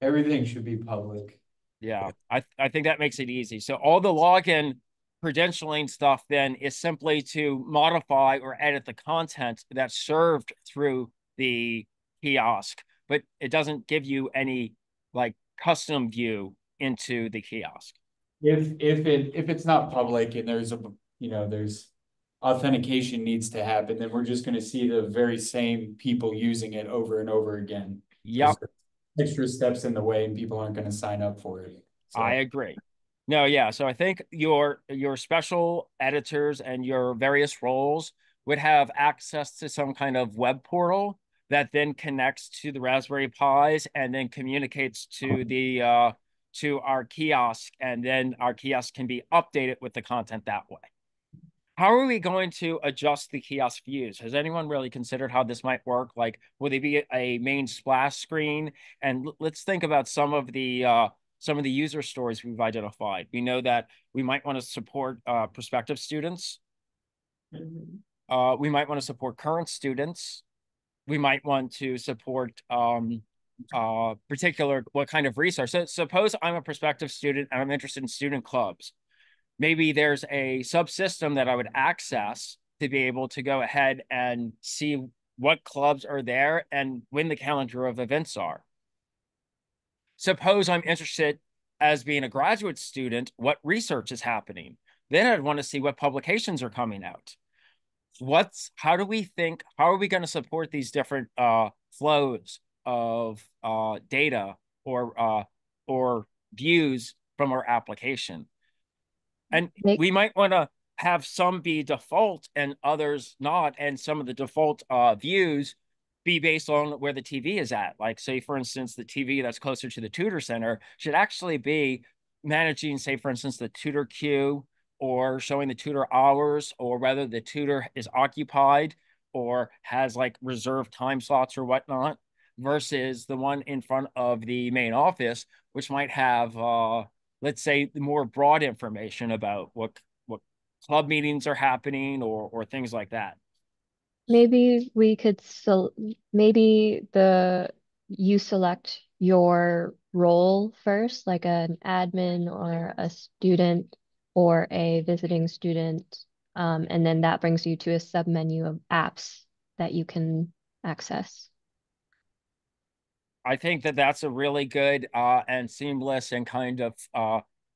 S6: Everything should be public.
S1: Yeah, I think that makes it easy. So all the login credentialing stuff then is simply to modify or edit the content that's served through the kiosk, but it doesn't give you any like custom view into the kiosk.
S6: If it's not public and there's authentication needs to happen, then we're just going to see the very same people using it over and over again.
S1: Yep.
S6: Extra steps in the way and people aren't going to sign up for it. So.
S1: I agree. No, yeah. So I think your special editors and your various roles would have access to some kind of web portal that then connects to the Raspberry Pis and then communicates to the to our kiosk, and then our kiosk can be updated with the content that way. How are we going to adjust the kiosk views? Has anyone really considered how this might work? Like, will they be a main splash screen? And let's think about some of the user stories we've identified. We know that we might want to support prospective students. We might want to support current students. We might want to support particular what kind of resource. So suppose I'm a prospective student and I'm interested in student clubs. Maybe there's a subsystem that I would access to be able to go ahead and see what clubs are there and when the calendar of events are. Suppose I'm interested, as being a graduate student, what research is happening. Then I'd want to see what publications are coming out. How are we going to support these different flows of data or views from our application? And we might want to have some be default and others not, and some of the default views be based on where the TV is at. Like, say, for instance, the TV that's closer to the tutor center should actually be managing, say, for instance, the tutor queue or showing the tutor hours, or whether the tutor is occupied or has like reserved time slots or whatnot, versus the one in front of the main office, which might have, let's say, more broad information about what club meetings are happening or things like that.
S5: Maybe we could maybe you select your role first, like an admin or a student or a visiting student, and then that brings you to a submenu of apps that you can access.
S1: I think that that's a really good and seamless and kind of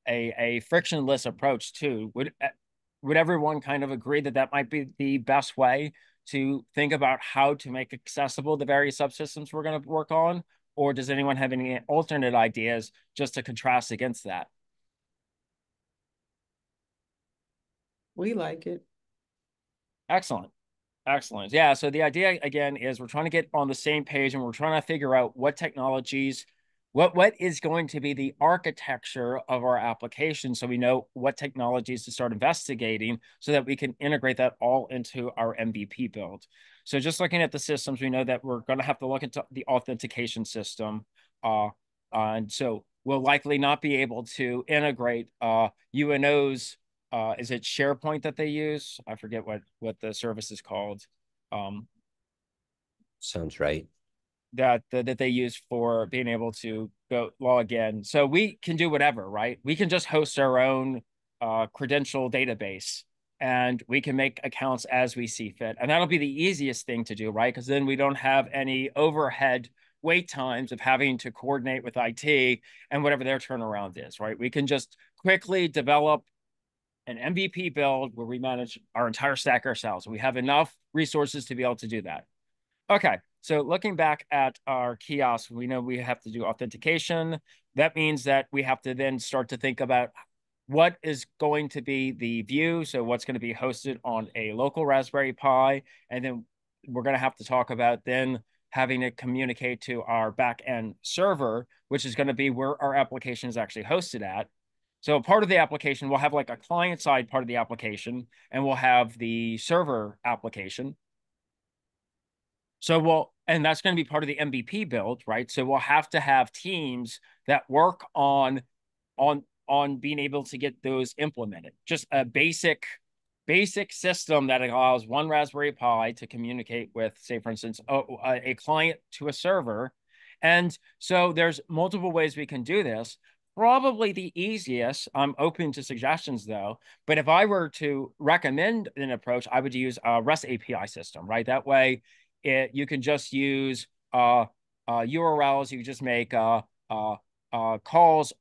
S1: a frictionless approach too. Would everyone kind of agree that that might be the best way to think about how to make accessible the various subsystems we're going to work on? Or does anyone have any alternate ideas just to contrast against that?
S4: We like it.
S1: Excellent. Excellent. Yeah. So the idea again is we're trying to get on the same page, and we're trying to figure out what technologies, what is going to be the architecture of our application, so we know what technologies to start investigating so that we can integrate that all into our MVP build. So just looking at the systems, we know that we're going to have to look into the authentication system. And so we'll likely not be able to integrate UNO's, is it SharePoint that they use? I forget what the service is called.
S3: Sounds right.
S1: That they use for being able to go log in. So we can do whatever, right? We can just host our own credential database, and we can make accounts as we see fit. And that'll be the easiest thing to do, right? Because then we don't have any overhead wait times of having to coordinate with IT and whatever their turnaround is, right? We can just quickly develop an MVP build where we manage our entire stack ourselves. We have enough resources to be able to do that. Okay, so looking back at our kiosk, we know we have to do authentication. That means that we have to then start to think about what is going to be the view. So what's going to be hosted on a local Raspberry Pi. And then we're going to have to talk about then having it communicate to our back-end server, which is going to be where our application is actually hosted at. So part of the application, we'll have like a client-side part of the application, and we'll have the server application. So and that's going to be part of the MVP build, right? So we'll have to have teams that work on being able to get those implemented. Just a basic system that allows one Raspberry Pi to communicate with, say, for instance, a client to a server. And so there's multiple ways we can do this. Probably the easiest, I'm open to suggestions though, but if I were to recommend an approach, I would use a REST API system, right? That way, you can just use URLs. You can just make calls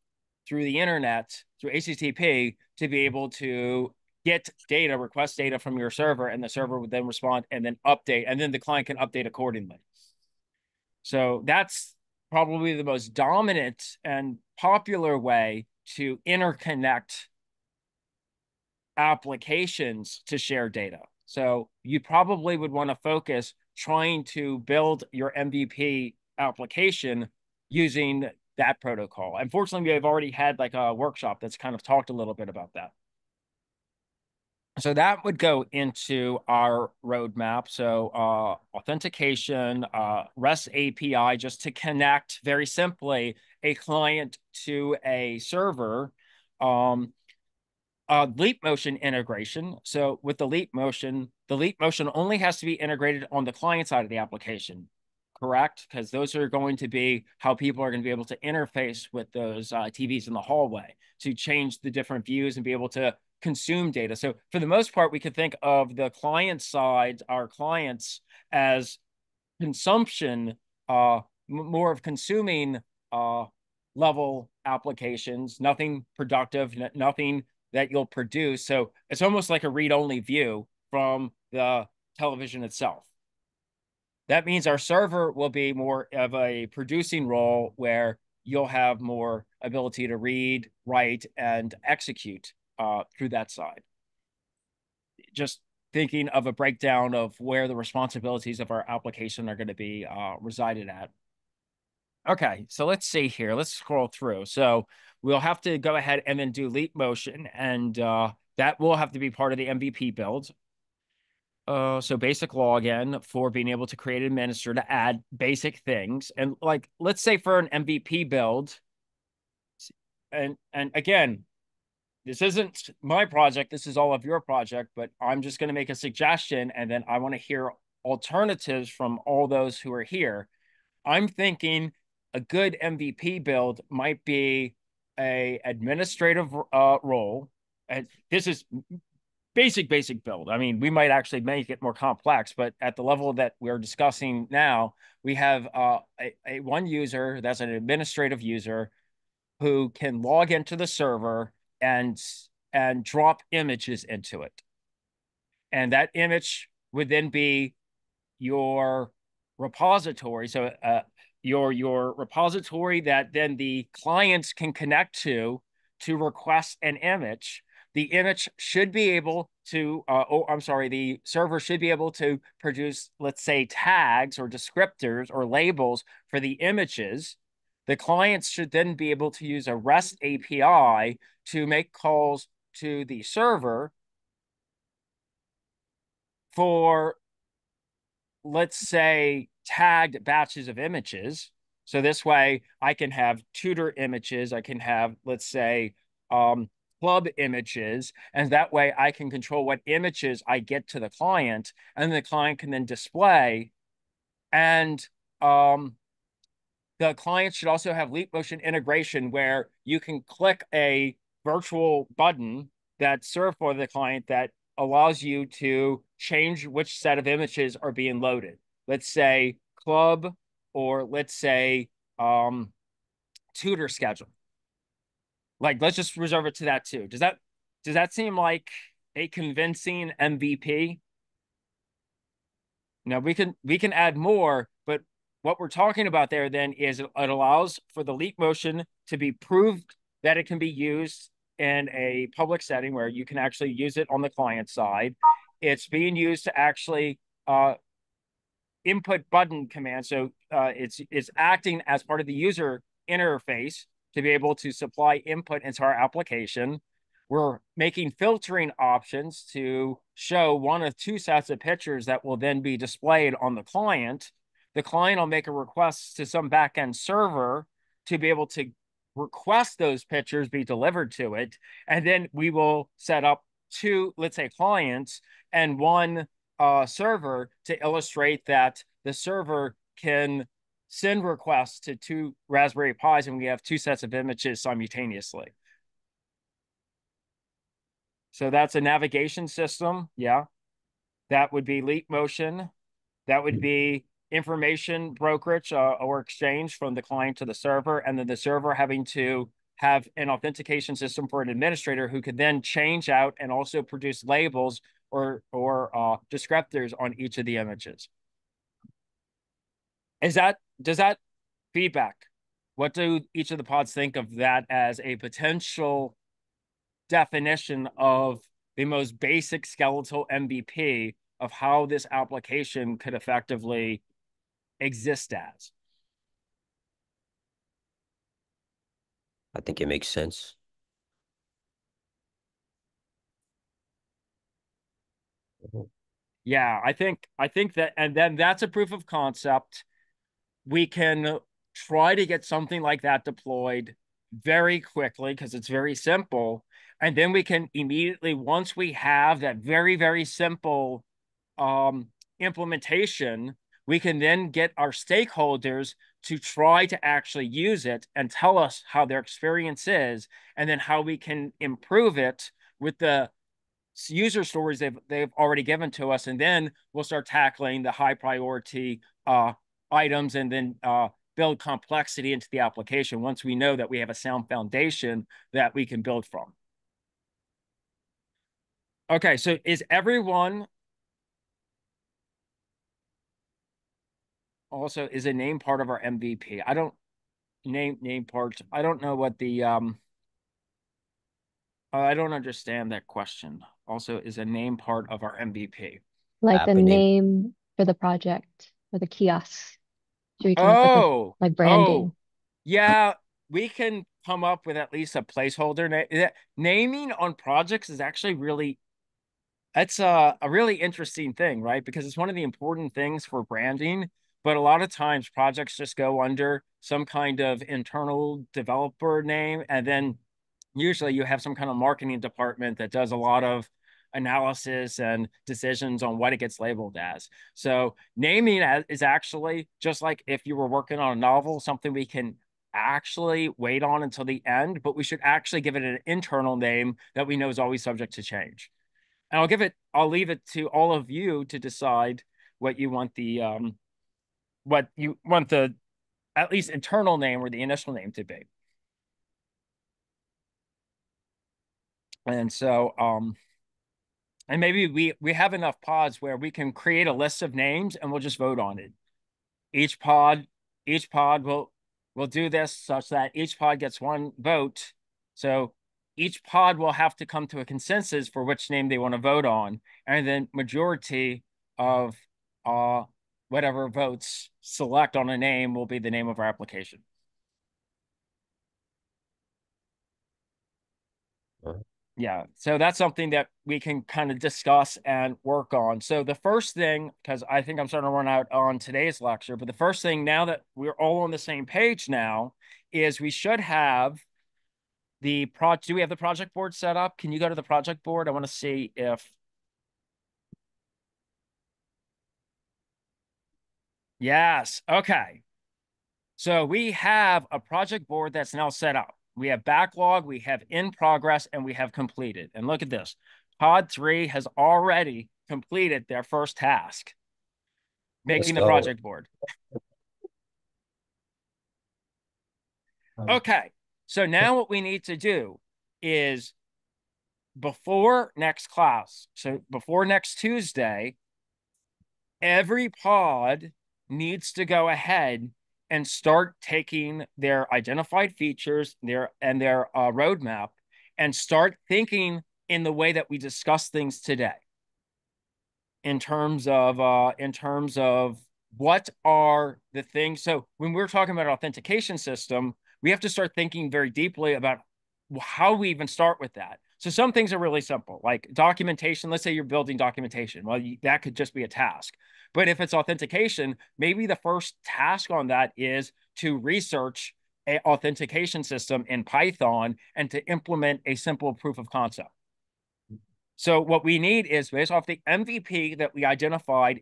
S1: through the internet, through HTTP, to be able to get data, request data from your server, and the server would then respond and then update, and then the client can update accordingly. So that's probably the most dominant and popular way to interconnect applications to share data. So you probably would want to focus trying to build your MVP application using that protocol. Unfortunately, we've already had like a workshop that's kind of talked a little bit about that. So that would go into our roadmap. So authentication, REST API, just to connect very simply a client to a server. Leap motion integration. So with the leap motion only has to be integrated on the client side of the application, correct? Because those are going to be how people are going to be able to interface with those TVs in the hallway to change the different views and be able to consume data. So for the most part, we could think of the client side, our clients, as consumption, more of consuming level applications, nothing productive, nothing that you'll produce. So it's almost like a read-only view from the television itself. That means our server will be more of a producing role where you'll have more ability to read, write, and execute through that side. Just thinking of a breakdown of where the responsibilities of our application are going to be resided at. Okay, so let's see here. Let's scroll through. So we'll have to go ahead and then do leap motion, and that will have to be part of the MVP build. So basic login for being able to create and administer to add basic things. And like, let's say for an MVP build, and again, this isn't my project, this is all of your project, but I'm just going to make a suggestion, and then I want to hear alternatives from all those who are here. I'm thinking a good MVP build might be a administrative role. And this is basic build. I mean, we might actually make it more complex, but at the level that we're discussing now, we have a one user that's an administrative user who can log into the server and drop images into it. And that image would then be your repository. So your repository that then the clients can connect to request an image. The image should be able to, the server should be able to produce, let's say, tags or descriptors or labels for the images. The clients should then be able to use a REST API to make calls to the server for, let's say, tagged batches of images. So this way I can have tutor images. I can have, let's say, club images. And that way I can control what images I get to the client, and the client can then display. And the client should also have leap motion integration where you can click a virtual button that's served for the client that allows you to change which set of images are being loaded. Let's say club, or let's say tutor schedule. Like, let's just reserve it to that too. Does that seem like a convincing MVP? Now we can add more, but what we're talking about there then is it allows for the leap motion to be proved that it can be used in a public setting where you can actually use it on the client side. It's being used to actually input button command. So it's acting as part of the user interface to be able to supply input into our application. We're making filtering options to show one of two sets of pictures that will then be displayed on the client. The client will make a request to some backend server to be able to request those pictures be delivered to it. And then we will set up two, let's say, clients and one server to illustrate that the server can send requests to two Raspberry Pis, and we have two sets of images simultaneously. So that's a navigation system. Yeah. That would be leap motion. That would be information brokerage or exchange from the client to the server, and then the server having to have an authentication system for an administrator who could then change out and also produce labels or descriptors on each of the images. Does that feedback? What do each of the pods think of that as a potential definition of the most basic skeletal MVP of how this application could effectively exist as?
S3: I think it makes sense.
S1: Yeah, I think that, and then that's a proof of concept. We can try to get something like that deployed very quickly because it's very simple. And then we can immediately, once we have that very simple implementation, we can then get our stakeholders to try to actually use it and tell us how their experience is, and then how we can improve it with the user stories they've already given to us. And then we'll start tackling the high priority items, and then build complexity into the application once we know that we have a sound foundation that we can build from. Okay, so is everyone also, is a name part of our MVP? I don't name parts. I don't know what the I don't understand that question. Also, is a name part of our MVP?
S5: Like the
S3: App name.
S5: name for the project or the kiosk. Should we come up with like
S1: Oh,
S5: branding?
S1: yeah, we can come up with at least a placeholder. Naming on projects is actually really, that's a really interesting thing, right? Because it's one of the important things for branding. But a lot of times projects just go under some kind of internal developer name. And then usually you have some kind of marketing department that does a lot of analysis and decisions on what it gets labeled as. So naming is actually just like if you were working on a novel, something we can actually wait on until the end, but we should actually give it an internal name that we know is always subject to change. And I'll leave it to all of you to decide what you want what you want the at least internal name or the initial name to be. And so and maybe we have enough pods where we can create a list of names and we'll just vote on it. Each pod will do this such that each pod gets one vote. So each pod will have to come to a consensus for which name they want to vote on, and then majority of uh whatever votes select on a name will be the name of our application. Yeah, so that's something that we can kind of discuss and work on. So the first thing, because I think I'm starting to run out on today's lecture, but the first thing now that we're all on the same page now is we should have the project. Do we have the project board set up? Can you go to the project board? I want to see if. Yes. Okay. So we have a project board that's now set up. We have backlog, we have in progress, and we have completed. And look at this. Pod 3 has already completed their first task, making the project board. Okay. So now what we need to do is before next class, so before next Tuesday, every pod needs to go ahead and start taking their identified features, their roadmap, and start thinking in the way that we discuss things today. In terms of what are the things. So when we're talking about authentication system, we have to start thinking very deeply about how we even start with that. So some things are really simple, like documentation. Let's say you're building documentation. Well, that could just be a task. But if it's authentication, maybe the first task on that is to research an authentication system in Python and to implement a simple proof of concept. So what we need is, based off the MVP that we identified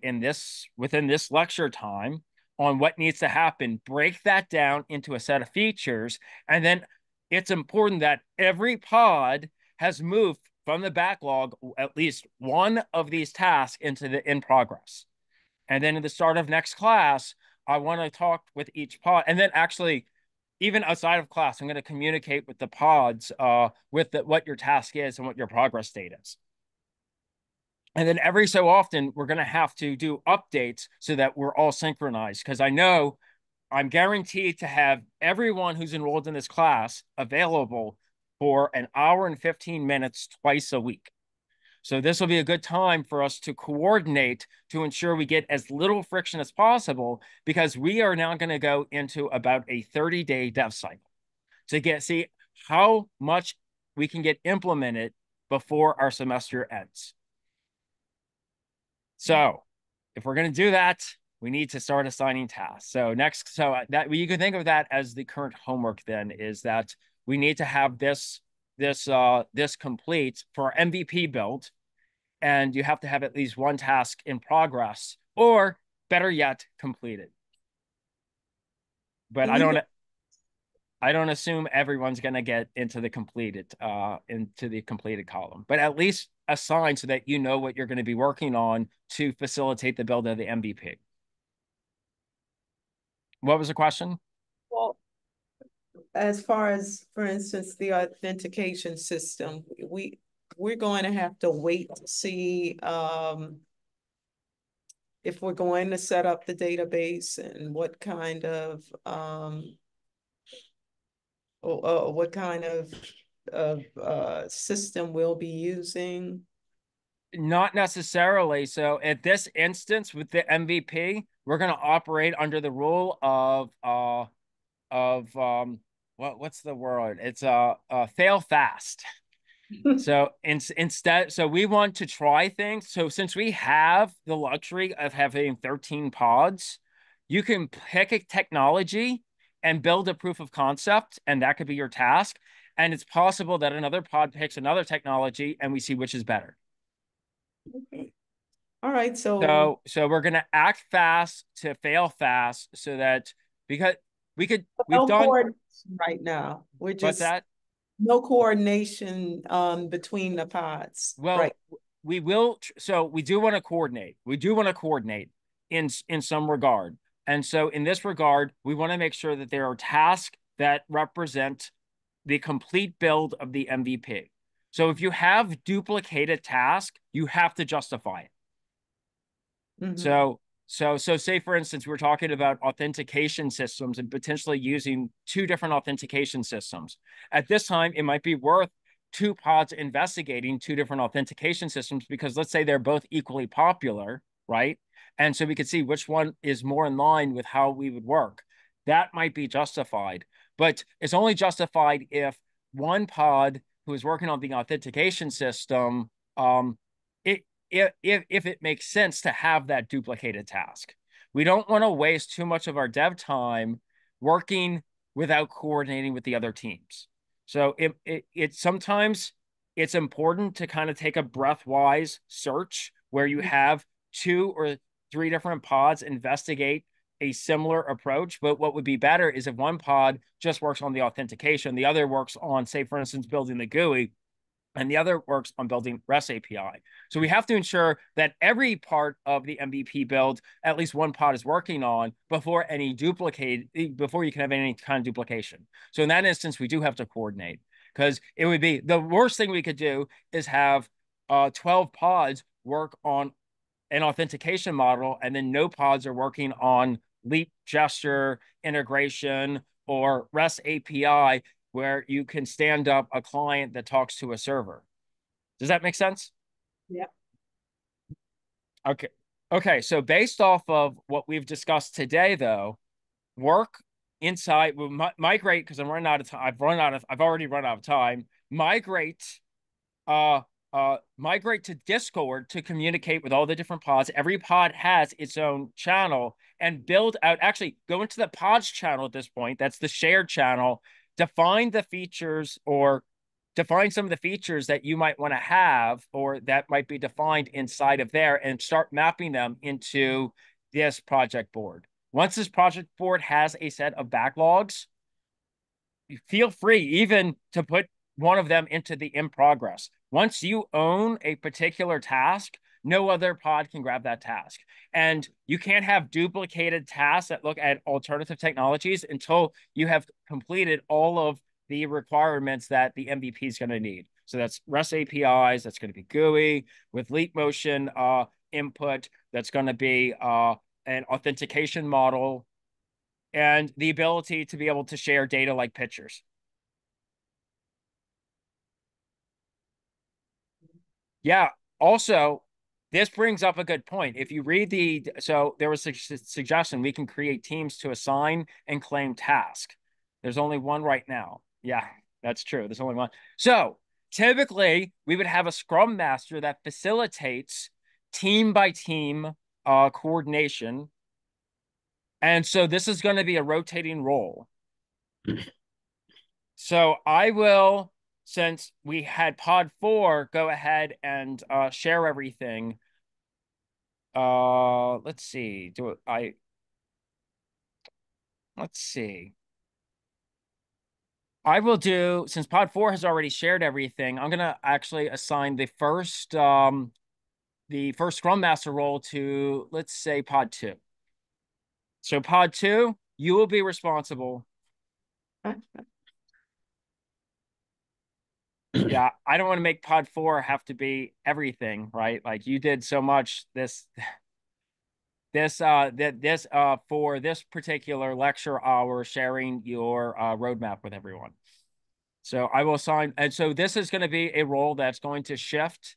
S1: within this lecture time on what needs to happen, break that down into a set of features. And then it's important that every pod has moved from the backlog at least one of these tasks into the in progress. And then at the start of next class, I want to talk with each pod. And then actually, even outside of class, I'm going to communicate with the pods with what your task is and what your progress state is. And then every so often, we're going to have to do updates so that we're all synchronized. Because I know I'm guaranteed to have everyone who's enrolled in this class available for an hour and 15 minutes twice a week. So this will be a good time for us to coordinate to ensure we get as little friction as possible, because we are now going to go into about a 30-day dev cycle to see how much we can get implemented before our semester ends. So if we're going to do that, we need to start assigning tasks. So that you can think of that as the current homework then, is that we need to have this complete for our MVP build, and you have to have at least one task in progress, or better yet, completed. But I don't assume everyone's going to get into the completed column, but at least assign so that you know what you're going to be working on to facilitate the build of the MVP. What was the question?
S4: Well, as far as, for instance, the authentication system, we're going to have to wait to see if we're going to set up the database and what kind of system we'll be using?
S1: Not necessarily. So at this instance with the MVP, we're going to operate under the rule of what's the word? It's fail fast. So instead, so we want to try things. So since we have the luxury of having 13 pods, you can pick a technology and build a proof of concept, and that could be your task. And it's possible that another pod picks another technology and we see which is better.
S4: Okay. All right. So
S1: we're gonna act fast to fail fast so that because we've
S4: no
S1: done
S4: coordination right now. We're
S1: what's
S4: just
S1: that?
S4: no coordination between the pods.
S1: Well,
S4: right.
S1: we will. So we do want to coordinate. We do want to coordinate in some regard. And so in this regard, we want to make sure that there are tasks that represent the complete build of the MVP. So if you have duplicated tasks, you have to justify it.
S4: Mm-hmm.
S1: So say for instance, we're talking about authentication systems and potentially using two different authentication systems. At this time, it might be worth two pods investigating two different authentication systems because let's say they're both equally popular, right? And so we could see which one is more in line with how we would work. That might be justified, but it's only justified if one pod who is working on the authentication system, it if it makes sense to have that duplicated task. We don't want to waste too much of our dev time working without coordinating with the other teams. So it sometimes it's important to kind of take a breathwise search where you have two or three different pods investigate a similar approach. But what would be better is if one pod just works on the authentication, the other works on, say, for instance, building the GUI, and the other works on building REST API. So we have to ensure that every part of the MVP build, at least one pod is working on before you can have any kind of duplication. So in that instance, we do have to coordinate because it would be the worst thing we could do is have 12 pods work on an authentication model and then no pods are working on Leap gesture integration or REST API where you can stand up a client that talks to a server. Does that make sense?
S4: Yeah.
S1: Okay. Okay. So based off of what we've discussed today, though, work inside migrate because I'm running out of time. I've already run out of time. Migrate to Discord to communicate with all the different pods. Every pod has its own channel and build out, actually go into the pods channel at this point. That's the shared channel. Define the features or define some of the features that you might want to have or that might be defined inside of there and start mapping them into this project board. Once this project board has a set of backlogs, feel free even to put one of them into the in progress. Once you own a particular task, no other pod can grab that task. And you can't have duplicated tasks that look at alternative technologies until you have completed all of the requirements that the MVP is going to need. So that's REST APIs, that's going to be GUI with Leap Motion input, that's going to be an authentication model, and the ability to be able to share data like pictures. Yeah. Also, this brings up a good point. If you read so there was a suggestion we can create teams to assign and claim task. There's only one right now. Yeah, that's true. There's only one. So typically we would have a scrum master that facilitates team by team coordination. And so this is going to be a rotating role. So I will, since we had pod 4, go ahead and share everything. Let's see. Let's see. I will do, since pod 4 has already shared everything, I'm gonna actually assign the first Scrum Master role to, let's say, pod 2. So pod 2, you will be responsible. Yeah, I don't want to make pod 4 have to be everything, right? Like you did so much for this particular lecture hour, sharing your roadmap with everyone. So I will assign, and so this is going to be a role that's going to shift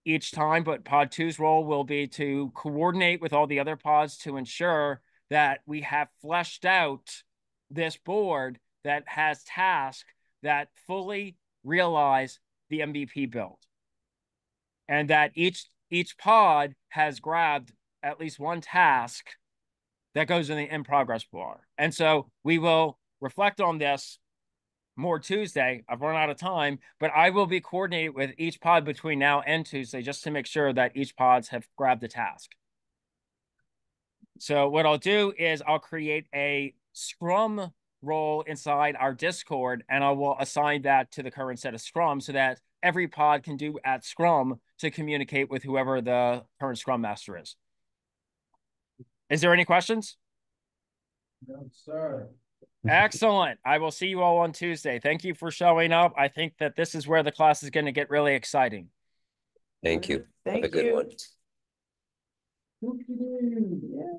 S1: each time, but pod 2's role will be to coordinate with all the other pods to ensure that we have fleshed out this board that has tasks that fully realize the MVP build. And that each pod has grabbed at least one task that goes in the in progress bar. And so we will reflect on this more Tuesday. I've run out of time, but I will be coordinating with each pod between now and Tuesday just to make sure that each pods have grabbed the task. So what I'll do is I'll create a Scrum role inside our Discord, and I will assign that to the current set of Scrum so that every pod can do at Scrum to communicate with whoever the current Scrum Master is. Is there any questions?
S7: No, sir.
S1: Excellent. I will see you all on Tuesday. Thank you for showing up. I think that this is where the class is going to get really exciting.
S3: Thank you. Have a
S4: Thank
S3: good
S4: you.
S3: one.
S7: Yeah.